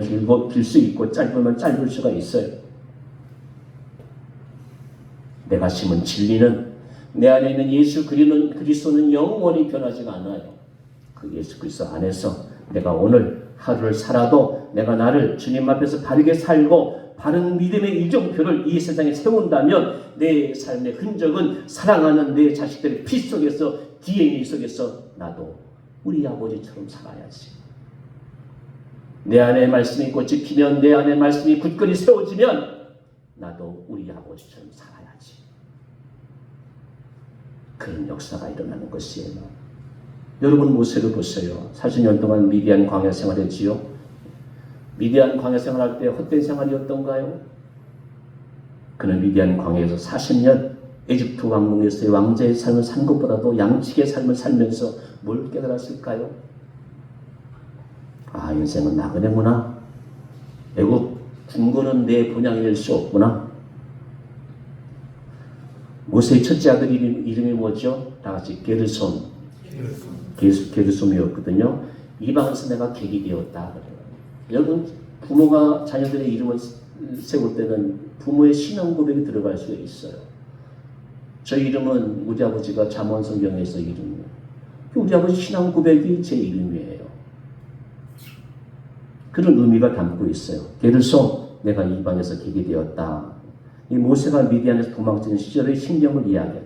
길고 길 수 있고 짧으면 짧을 수가 있어요. 내가 심은 진리는 내 안에 있는 예수 그리스도는 영원히 변하지가 않아요. 그 예수 그리스도 안에서 내가 오늘 하루를 살아도 내가 나를 주님 앞에서 바르게 살고 바른 믿음의 이정표를 이 세상에 세운다면 내 삶의 흔적은 사랑하는 내 자식들의 피 속에서 DNA 속에서 나도 우리 아버지처럼 살아야지. 내 안에 말씀이 꽃이 피면 내 안에 말씀이 굳건히 세워지면 나도 우리 아버지처럼 살아야지. 그런 역사가 일어나는 것이에요. 여러분 모세를 보세요. 40년 동안 미디안 광야 생활했지요. 미디안 광야 생활할 때 헛된 생활이었던가요? 그는 미디안 광야에서 40년 에집트 왕궁에서의 왕자의 삶을 산 것보다도 양측의 삶을 살면서 뭘 깨달았을까요? 아, 인생은 나그네구나. 애국 궁궐은 내 본향일 수 없구나. 모세의 첫째 아들 이름이 뭐죠? 다 같이 게르솜이었거든요. 이방에서 내가 객이 되었다. 여러분 부모가 자녀들의 이름을 세울 때는 부모의 신앙 고백이 들어갈 수가 있어요. 저 이름은 우리 아버지가 잠언성경에서 이름이에요. 우리 아버지 신앙 고백이 제 이름이에요. 그런 의미가 담고 있어요. 게르솜, 내가 이방에서 객이 되었다. 이 모세가 미디안에서 도망치는 시절의 심경을 이야기해요.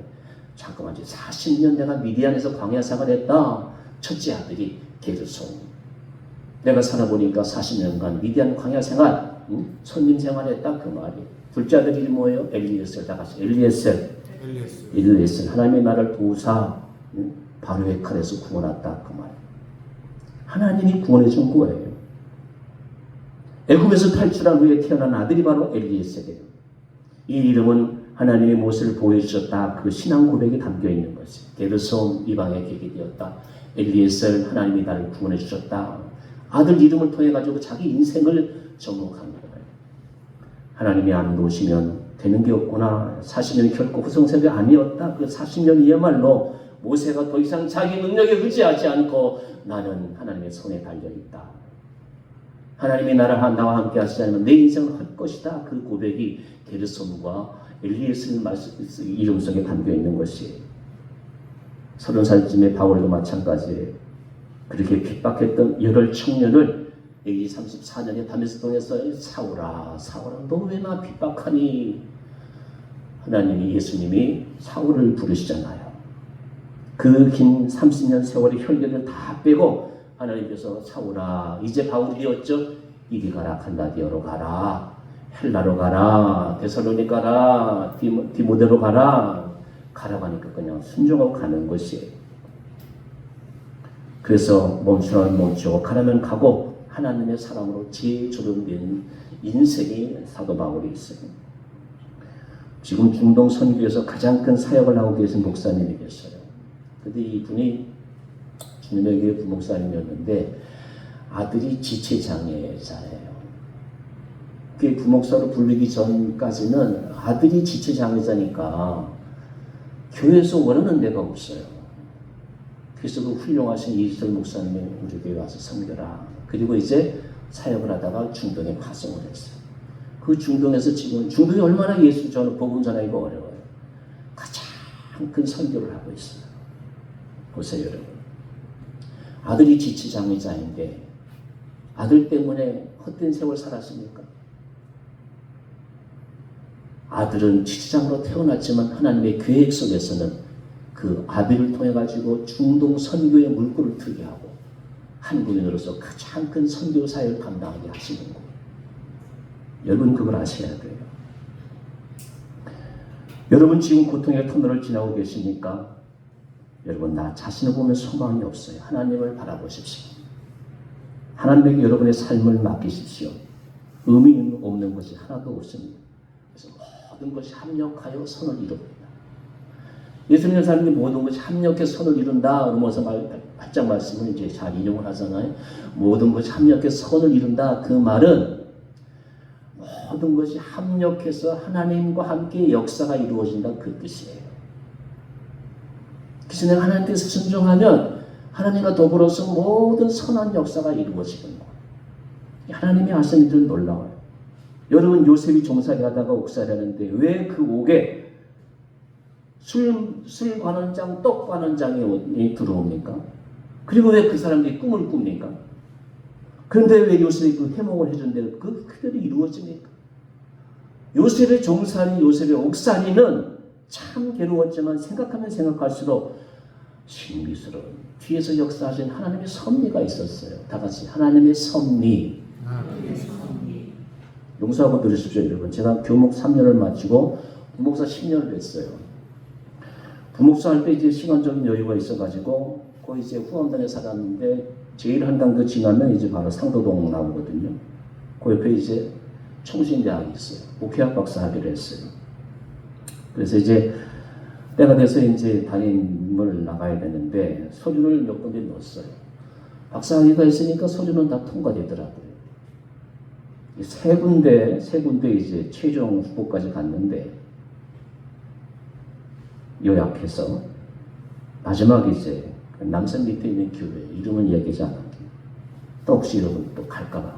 잠깐만, 40년 내가 미디안에서 광야 생활했다. 첫째 아들이 게르솜. 내가 살아보니까 40년간 미디안 광야 생활, 손님 생활했다. 그 말이. 둘째 아들 이름이 뭐예요? 엘리에셀. 다 같이 엘리에셀. 하나님의 나를 도우사 바로의 칼에서 구원했다. 그 말. 하나님이 구원해 준 거예요. 애굽에서 탈출한 후에 태어난 아들이 바로 엘리에셀이에요. 이 이름은 하나님의 모습을 보여주셨다. 그 신앙 고백이 담겨 있는 것이. 게르솜 이방의 객이 되었다. 엘리에셀 하나님이 나를 구원해 주셨다. 아들 이름을 통해 가지고 자기 인생을 접목한 거예요. 하나님이 안 도우시면 되는 게 없구나. 40년이 결코 후성세가 아니었다. 그 40년이야말로 모세가 더 이상 자기 능력에 의지하지 않고 나는 하나님의 손에 달려있다. 하나님이 나와 함께 하시지 않으면 내 인생은 헛것이다. 그 고백이 게르솜과 엘리에셀 이름 속에 담겨 있는 것이에요. 30살쯤에 바울도 마찬가지예요. 그렇게 핍박했던 열혈 청년을 AD 34년에 다메스크에서 사울아 너 왜 나 핍박하니? 하나님이 예수님이 사울을 부르시잖아요. 그 긴 30년 세월의 혈기를 다 빼고 하나님께서 사울아 이제 바울이 되었죠. 이리 가라. 갈라디아로 가라. 헬라로 가라. 데살로니가라. 디모데로 가라. 가라고 하니까 그냥 순종하고 가는 것이에요. 그래서 멈추면 멈추고 가라면 가고 하나님의 사람으로 재조련된 인생이 사도 바울이 있어요. 지금 중동 선교에서 가장 큰 사역을 하고 계신 목사님이 계셔요. 근데 이분이 주님의 교회 부목사님이었는데 아들이 지체장애자예요. 그 부목사로 부르기 전까지는 아들이 지체장애자니까 교회에서 원하는 데가 없어요. 그래서 그 훌륭하신 이희철 목사님이 우리 교회 와서 섬겨라. 그리고 이제 사역을 하다가 중동에 파송을 했어요. 그 중동에서 지금 중동이 얼마나 예수 전을 복음 전하기가 어려워요. 가장 큰 선교를 하고 있어요. 보세요, 여러분. 아들이 지체장애자인데 아들 때문에 헛된 세월 살았습니까? 아들은 지체장으로 태어났지만 하나님의 계획 속에서는 그 아비를 통해 가지고 중동 선교의 물꼬를 트게 하고 한국인으로서 가장 큰 선교 사역을 감당하게 하시는 거예요. 여러분 그걸 아셔야 돼요. 여러분 지금 고통의 터널을 지나고 계십니까? 여러분 나 자신을 보면 소망이 없어요. 하나님을 바라보십시오. 하나님에게 여러분의 삶을 맡기십시오. 의미 없는 것이 하나도 없습니다. 그래서 모든 것이 합력하여 선을 이룹니다. 예수님의 삶이 모든 것이 합력해서 선을 이룬다. 그러면서 바짝 말씀을 이제 잘 인용을 하잖아요. 모든 것이 합력해서 선을 이룬다. 그 말은 모든 것이 합력해서 하나님과 함께 역사가 이루어진다. 그 뜻이에요. 그래서 내가 하나님께서 순종하면 하나님과 더불어서 모든 선한 역사가 이루어지는 거예요. 하나님이 하신 일은 놀라워요. 여러분 요셉이 종살이 하다가 옥살이 하는데 왜 그 옥에 술 관원장, 떡 관원장이 들어옵니까? 그리고 왜 그 사람들이 꿈을 꿉니까? 그런데 왜 요셉이 그 해몽을 해준 대로 그 그대로 이루어집니까? 요셉의 종살이, 요셉의 옥살이는 참 괴로웠지만 생각하면 생각할수록 신비스러운 뒤에서 역사하신 하나님의 섭리가 있었어요. 다 같이 하나님의 섭리. 용서하고 들으십시오, 여러분. 제가 교목 3년을 마치고 부목사 10년을 했어요. 부목사 할 때 이제 시간적인 여유가 있어가지고 거기 이제 후암단에 살았는데 제일 한강도 지나면 이제 바로 상도동 나오거든요. 그 옆에 이제 총신대학이 있어요. 목회학 박사 학위를 했어요. 그래서 이제 때가 돼서 이제 담임을 나가야 되는데 서류를 몇 군데 넣었어요. 박사 학위가 있으니까 서류는 다 통과되더라고요. 세 군데 이제 최종 후보까지 갔는데 요약해서 마지막에 이제 남산 밑에 있는 교회 이름은 얘기하지 않을게요. 또 혹시 여러분 또 갈까봐.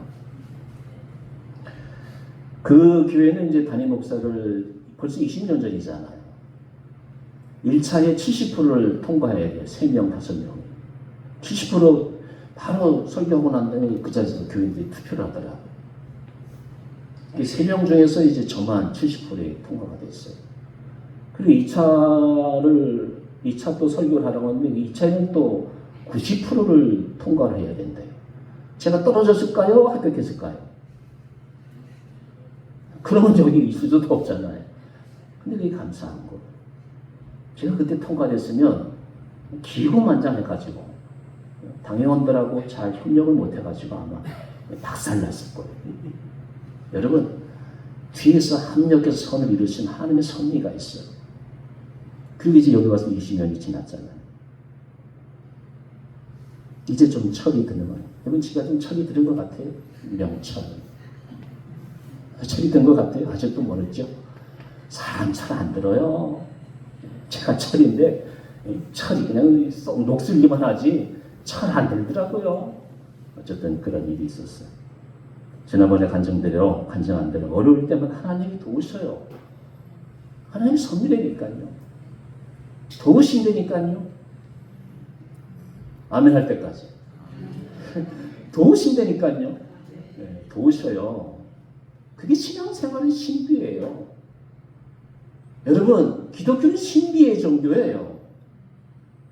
그 교회는 이제 담임 목사를 벌써 20년 전이잖아요. 1차에 70%를 통과해야 돼요. 3명, 5명. 70% 바로 설교하고 난 다음에 그 자리에서 교인들이 투표를 하더라고요. 3명 중에서 이제 저만 70%에 통과가 됐어요. 그리고 2차 또 설교를 하라고 하는데 2차에는 또 90%를 통과를 해야 된대요. 제가 떨어졌을까요? 합격했을까요? 그런 적이 있을 수도 없잖아요. 근데 그게 감사한 거. 제가 그때 통과됐으면 기고만장해가지고 당회원들하고 잘 협력을 못해가지고 아마 박살났을 거예요. 여러분 뒤에서 합력해서 선을 이루신 하나님의 섭리가 있어요. 그리고 이제 여기 와서 20년이 지났잖아요. 이제 좀 철이 드는 거예요. 여러분 제가 좀 철이 들은 것 같아요. 명철. 철이 든 것 같아요. 아직도 모르죠. 사람 철 안 들어요. 제가 철인데 철이 그냥 쏙 녹슬기만 하지 철 안 들더라고요. 어쨌든 그런 일이 있었어요. 지난번에 간증한 대로 어려울 때면 하나님이 도우셔요. 하나님이 섭리되니까요. 도우신다니까요. 아멘 할 때까지. 도우신다니까요. 네, 도우셔요. 그게 신앙생활의 신비예요. 여러분, 기독교는 신비의 종교예요.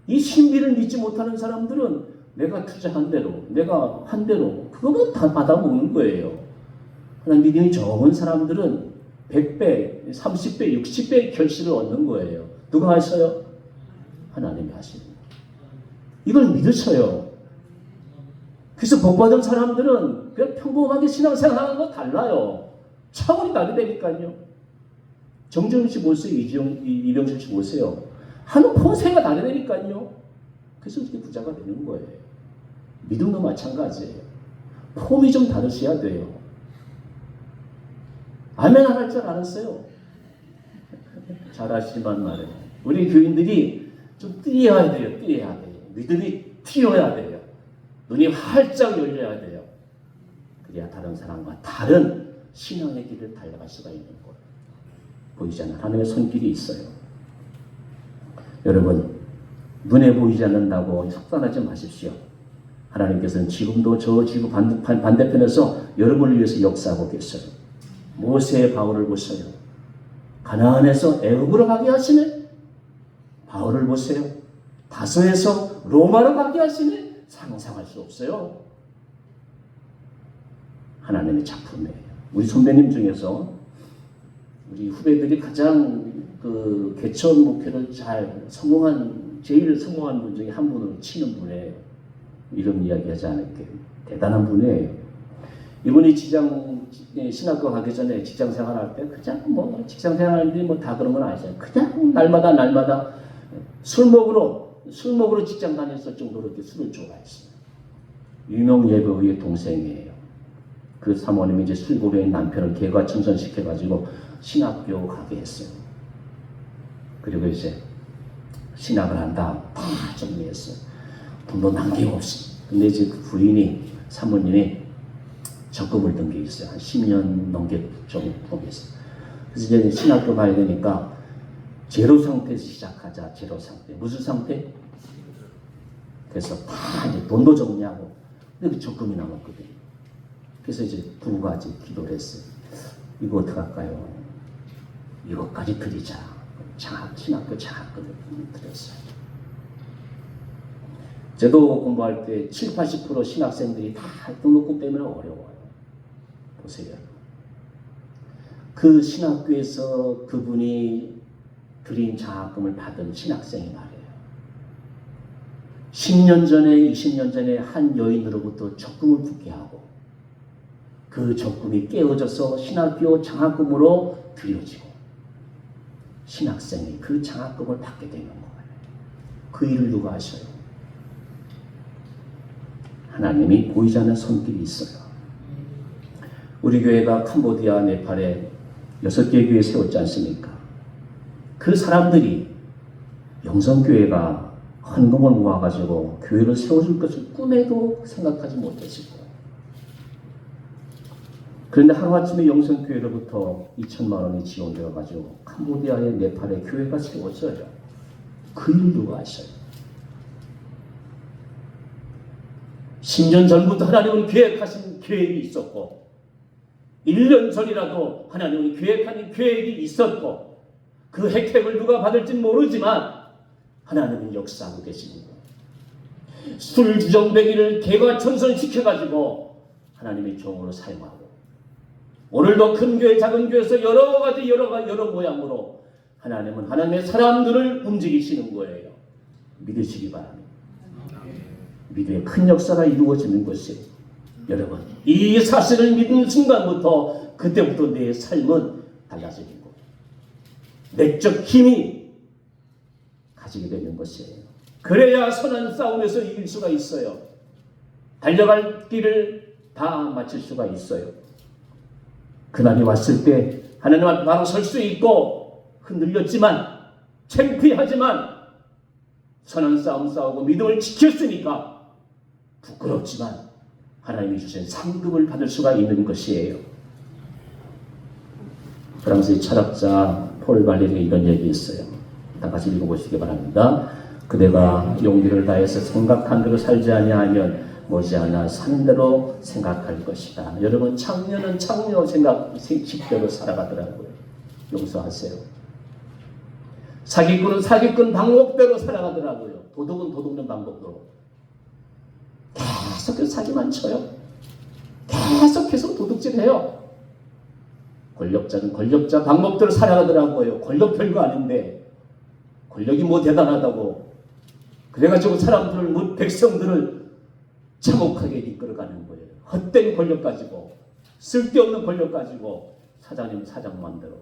이 신비를 믿지 못하는 사람들은 내가 투자한 대로, 내가 한 대로 그거만 다 받아먹는 거예요. 그러나 믿음이 적은 사람들은 100배, 30배, 60배의 결실을 얻는 거예요. 누가 하셔요? 하나님이 하십니다. 이걸 믿으셔요. 그래서 복받은 사람들은 그냥 평범하게 신앙생활하는 거 달라요. 차원이 다르다니까요. 정재훈 씨 보세요. 이병철 씨 보세요. 하는 포세가 다르다니까요. 그래서 이렇게 부자가 되는 거예요. 믿음도 마찬가지예요. 폼이 좀 다르셔야 돼요. 아멘 안 할 줄 알았어요. 잘하시지만 말이에요. 우리 교인들이 좀 뛰어야 돼요. 뛰어야 돼요. 믿음이 튀어야 돼요. 눈이 활짝 열려야 돼요. 그래야 다른 사람과 다른 신앙의 길을 달려갈 수가 있는 거예요. 보이지 않는 하나님의 손길이 있어요. 여러분, 눈에 보이지 않는다고 속단하지 마십시오. 하나님께서는 지금도 저 지구 반대편에서 여러분을 위해서 역사하고 계셔요. 모세의 바울을 보세요. 가나안에서 애굽으로 가게 하시네. 바울을 보세요. 다소에서 로마로 가게 하시네. 상상할 수 없어요. 하나님의 작품이에요. 우리 선배님 중에서 우리 후배들이 가장 그 개천 목회를 잘 제일 성공한 분 중에 한 분으로 치는 분이에요. 이름 이야기하지 않을게요. 대단한 분이에요. 이분이 신학교 가기 전에 직장 생활할 때 그냥 뭐 직장 생활인데 뭐 다 그런 건 아니잖아요. 그냥 날마다 술 먹으러 직장 다녔을 정도로 이렇게 술을 좋아했어요. 유명 예배우의 동생이에요. 그 사모님이 이제 술고래인 남편을 개과천선시켜가지고 신학교 가게 했어요. 그리고 이제 신학을 한다 다 정리했어요. 돈도 남김없이. 근데 이제 그 부인이 사모님이 적금을 든 게 있어요. 한 10년 넘게 좀 보겠어요. 그래서 이제 신학교 가야 되니까 제로 상태에서 시작하자. 제로 상태. 무슨 상태? 그래서 다 이제 돈도 정리하고. 근데 그 적금이 남았거든요. 그래서 이제 두 가지 기도를 했어요. 이거 어떡할까요? 이것까지 드리자. 신학교 장학금을 드렸어요. 저도 공부할 때 70~80% 신학생들이 다 등록금 때문에 어려워요. 보세요. 그 신학교에서 그분이 드린 장학금을 받은 신학생이 말이에요. 10년 전에 20년 전에 한 여인으로부터 적금을 붙게 하고 그 적금이 깨어져서 신학교 장학금으로 드려지고 신학생이 그 장학금을 받게 되는 거예요. 그 일을 누가 하셔요? 하나님이 보이지 않는 손길이 있어요. 우리 교회가 캄보디아, 네팔에 6개 교회 세웠지 않습니까? 그 사람들이 영성교회가 헌금을 모아가지고 교회를 세워줄 것을 꿈에도 생각하지 못했을 거예요. 그런데 하루아침에 영성교회로부터 2천만 원이 지원되어가지고 캄보디아의 네팔에 교회가 세워져요. 그 일을 누가 하셔요? 10년 전부터 하나님은 계획하신 계획이 있었고 1년 전이라도 하나님은 계획하는 계획이 있었고 그 혜택을 누가 받을지는 모르지만 하나님은 역사하고 계시는 거예요. 술주정뱅이를 개과천선시켜가지고 하나님의 종으로 사용하고 오늘도 큰 교회 작은 교회에서 여러 가지 여러 모양으로 하나님은 하나님의 사람들을 움직이시는 거예요. 믿으시기 바랍니다. 믿음의 큰 역사가 이루어지는 것이에요. 여러분, 이 사실을 믿는 순간부터 그때부터 내 삶은 달라지는 거예요. 내적 힘이 가지게 되는 것이에요. 그래야 선한 싸움에서 이길 수가 있어요. 달려갈 길을 다 마칠 수가 있어요. 그날이 왔을 때 하나님 앞에 바로 설 수 있고 흔들렸지만 창피하지만 선한 싸움 싸우고 믿음을 지켰으니까 부끄럽지만 하나님이 주신 상급을 받을 수가 있는 것이에요. 프랑스의 철학자 폴 발레리가 이런 얘기했어요. 다 같이 읽어보시기 바랍니다. 그대가 용기를 다해서 생각한 대로 살지 아니하면 머지않아 사는 대로 생각할 것이다. 여러분, 창녀는 창녀 식대로 살아가더라고요. 용서하세요. 사기꾼은 사기꾼 방법대로 살아가더라고요. 도둑은 도둑는 방법으로. 계속해서 사기만 쳐요. 계속해서 도둑질해요. 권력자는 권력자 방법대로 살아가더라고요. 권력 별거 아닌데 권력이 뭐 대단하다고 그래가지고 사람들을 백성들을 참혹하게 이끌어가는 거예요. 헛된 권력 가지고 쓸데없는 권력 가지고 사장 만들어.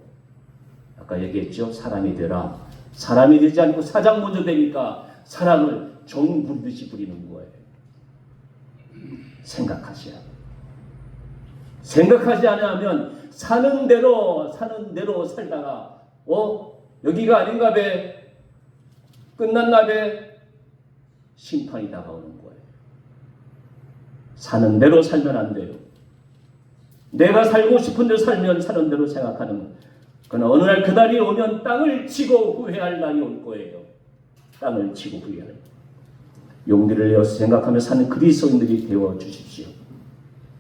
아까 얘기했죠. 사람이 되라. 사람이 되지 않고 사장 먼저 되니까 사람을 종 부리듯이 부리는 거예요. 생각하셔야 돼요. 생각하지 않으면 사는 대로 살다가 여기가 아닌가 배 끝났나 배 심판이 다가오는 거예요. 사는 대로 살면 안 돼요. 내가 살고 싶은 대로 살면 사는 대로 생각하는. 그러나 어느 날 그날이 오면 땅을 치고 후회할 날이 올 거예요. 땅을 치고 후회할. 용기를 내어서 생각하며 사는 그리스도인들이 되어 주십시오.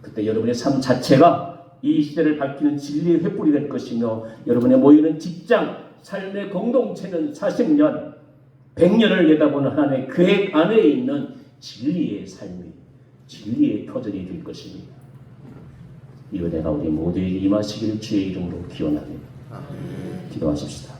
그때 여러분의 삶 자체가 이 시대를 밝히는 진리의 횃불이 될 것이며 여러분의 모이는 직장, 삶의 공동체는 40년, 100년을 내다보는 하나님의 계획 안에 있는 진리의 삶이, 진리의 터전이 될 것입니다. 이 은혜가 우리 모두에게 임하시기를 주의 이름으로 기원합니다. 기도하십시다.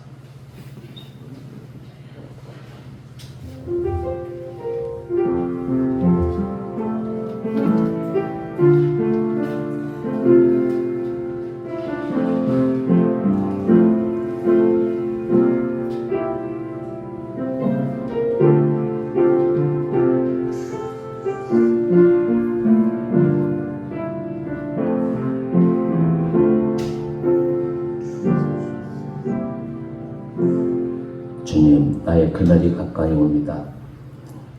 주님, 나의 그날이 가까이 옵니다.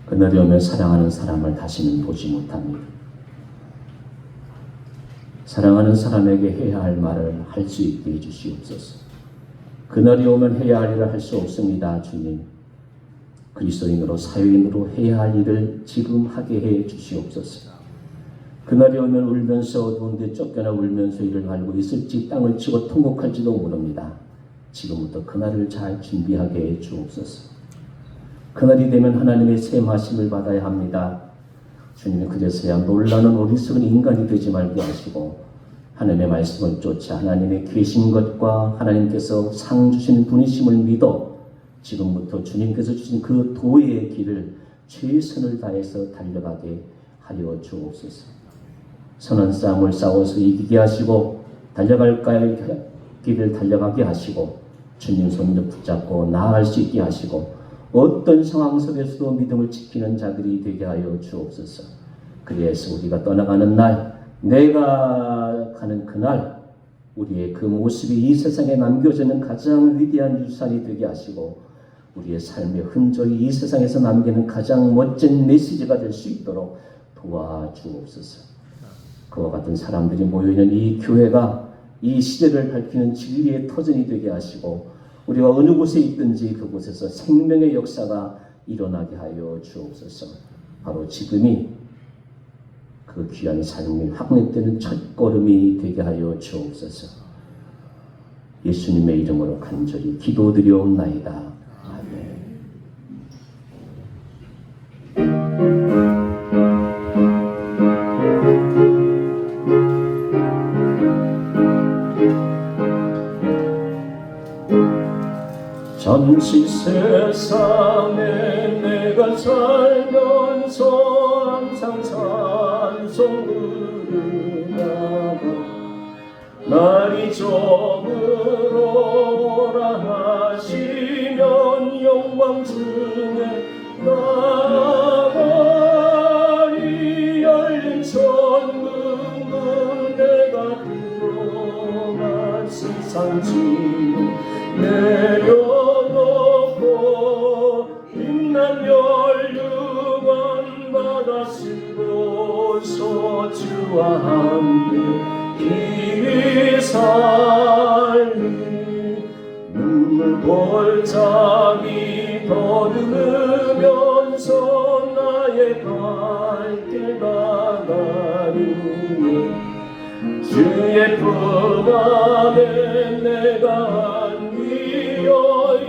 그날이 오면 사랑하는 사람을 다시는 보지 못합니다. 사랑하는 사람에게 해야 할 말을 할 수 있게 해주시옵소서. 그날이 오면 해야 할 일을 할 수 없습니다. 주님, 그리스도인으로 사회인으로 해야 할 일을 지금 하게 해 주시옵소서. 그날이 오면 울면서 어두운 데 쫓겨나 울면서 이를 갈고 있을지 땅을 치고 통곡할지도 모릅니다. 지금부터 그날을 잘 준비하게 해 주옵소서. 그날이 되면 하나님의 셈하심을 받아야 합니다. 주님이 그제서야 놀라는 어리석은 인간이 되지 말게 하시고 하나님의 말씀을 쫓아 하나님의 계신 것과 하나님께서 상 주신 분이심을 믿어 지금부터 주님께서 주신 그 도의 길을 최선을 다해서 달려가게 하려 주옵소서. 선한 싸움을 싸워서 이기게 하시고 달려갈 길을 달려가게 하시고 주님 손을 붙잡고 나아갈 수 있게 하시고 어떤 상황 속에서도 믿음을 지키는 자들이 되게 하여 주옵소서. 그래서 우리가 떠나가는 날, 내가 가는 그날 우리의 그 모습이 이 세상에 남겨지는 가장 위대한 유산이 되게 하시고 우리의 삶의 흔적이 이 세상에서 남기는 가장 멋진 메시지가 될 수 있도록 도와주옵소서. 그와 같은 사람들이 모여있는 이 교회가 이 시대를 밝히는 진리의 터전이 되게 하시고 우리가 어느 곳에 있든지 그곳에서 생명의 역사가 일어나게 하여 주옵소서. 바로 지금이 그 귀한 삶이 확립되는 첫걸음이 되게 하여 주옵소서. 예수님의 이름으로 간절히 기도드리옵나이다. 아멘. 잠시 세상에 내가 살면서 항상 찬송 부르다가 날이 저물어라 하시면 영광 중에 나가리 열린 천국은 내가 들어간 세상 지로 내려놓고 빛난 멸류관 받아 쓰고서 주와 함께 길이 살리 눈물 골짜기 더듬으면서 나의 갈 길 나가리 주의 품 안에 내가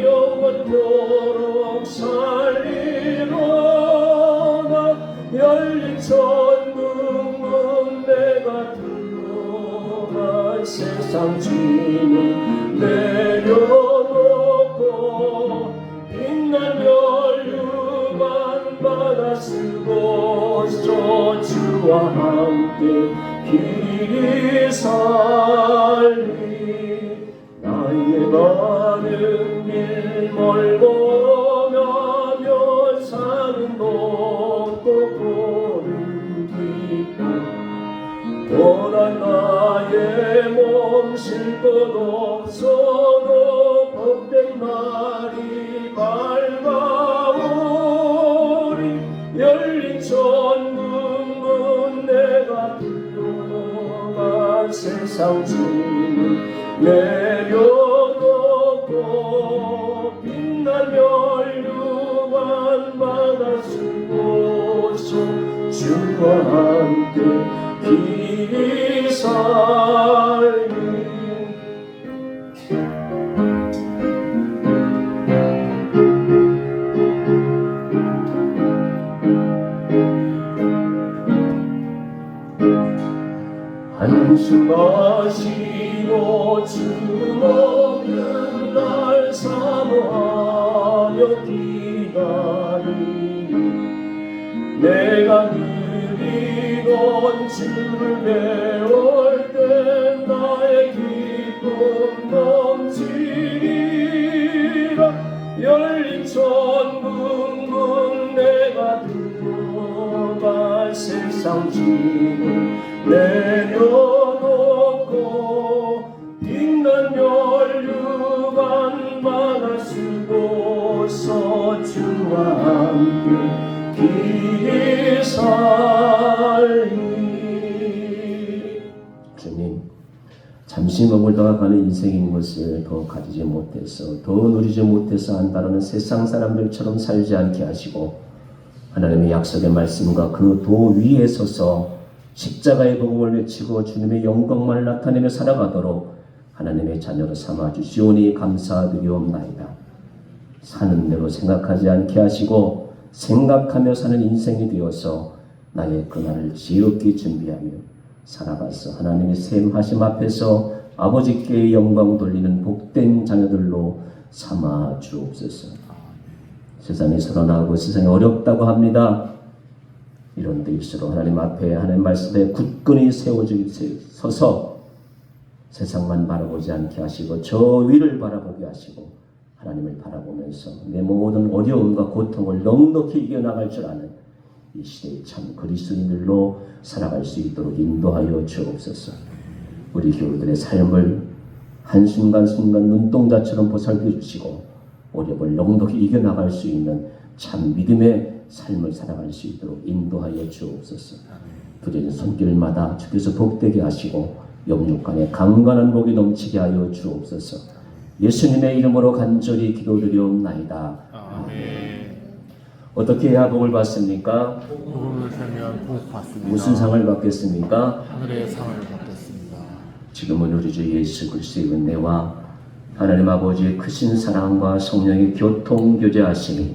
영원토록 살리로다 열린 천국은 내가 들어갈 세상 주님을 내려놓고 빛난 멸류관 받아 쓰고서 주와 함께 길이 살리 나의 가는 길 멀고 가며 사는 곳 세상 짐을 내려놓고 빛난 멸류관 바다 쓰고서 주와 함께 길이 살리 한숨 마시고 주먹는 날 사모하며 기다리니 내가 누리던 주를 배울 때 나의 기쁨 넘치리라 열린 천국문 내가 들어갈 세상 짐을 내려놓고 빛난 멸류관 바다 쓰고서 주와 함께 길이 살리. 주님, 잠시 머물다가 가는 인생인 것을 더 가지지 못해서 더 누리지 못해서 한다라는 세상 사람들처럼 살지 않게 하시고 하나님의 약속의 말씀과 그 도 위에 서서 십자가의 복음을 외치고 주님의 영광만을 나타내며 살아가도록 하나님의 자녀로 삼아주시오니 감사드리옵나이다. 사는 대로 생각하지 않게 하시고 생각하며 사는 인생이 되어서 나의 그날을 지혜롭게 준비하며 살아가서 하나님의 샘하심 앞에서 아버지께 영광 돌리는 복된 자녀들로 삼아 주옵소서. 세상이 서러나고 세상이 어렵다고 합니다. 이런 데일수록 하나님 앞에 하나님 말씀에 굳건히 서서 세상만 바라보지 않게 하시고 저 위를 바라보게 하시고 하나님을 바라보면서 내 모든 어려움과 고통을 넉넉히 이겨나갈 줄 아는 이 시대의 참 그리스도인들로 살아갈 수 있도록 인도하여 주옵소서. 우리 교우들의 삶을 한순간순간 눈동자처럼 보살펴 주시고 어려움을 넉넉히 이겨나갈 수 있는 참 믿음의 삶을 살아갈 수 있도록 인도하여 주옵소서. 부재진 손길마다 주께서 복되게 하시고 영육간에 강건한 복이 넘치게 하여 주옵소서. 예수님의 이름으로 간절히 기도드리옵나이다. 아멘. 어떻게 해야 복을 받습니까? 복음을 살면 복 받습니다. 무슨 상을 받겠습니까? 하늘의 상을 받겠습니다. 지금은 우리 주 예수 그리스도의 은혜와 하나님 아버지의 크신 사랑과 성령의 교통교제하심이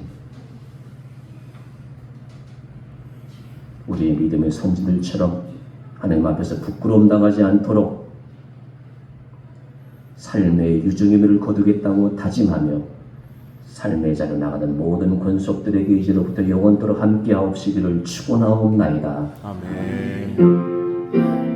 우리의 믿음의 선지들처럼 하나님 앞에서 부끄러움 당하지 않도록 삶의 유종의미를 거두겠다고 다짐하며 삶의 자로 나가는 모든 권속들에게 이제로부터 영원토록 함께하옵시기를 축원하옵나이다. 아멘.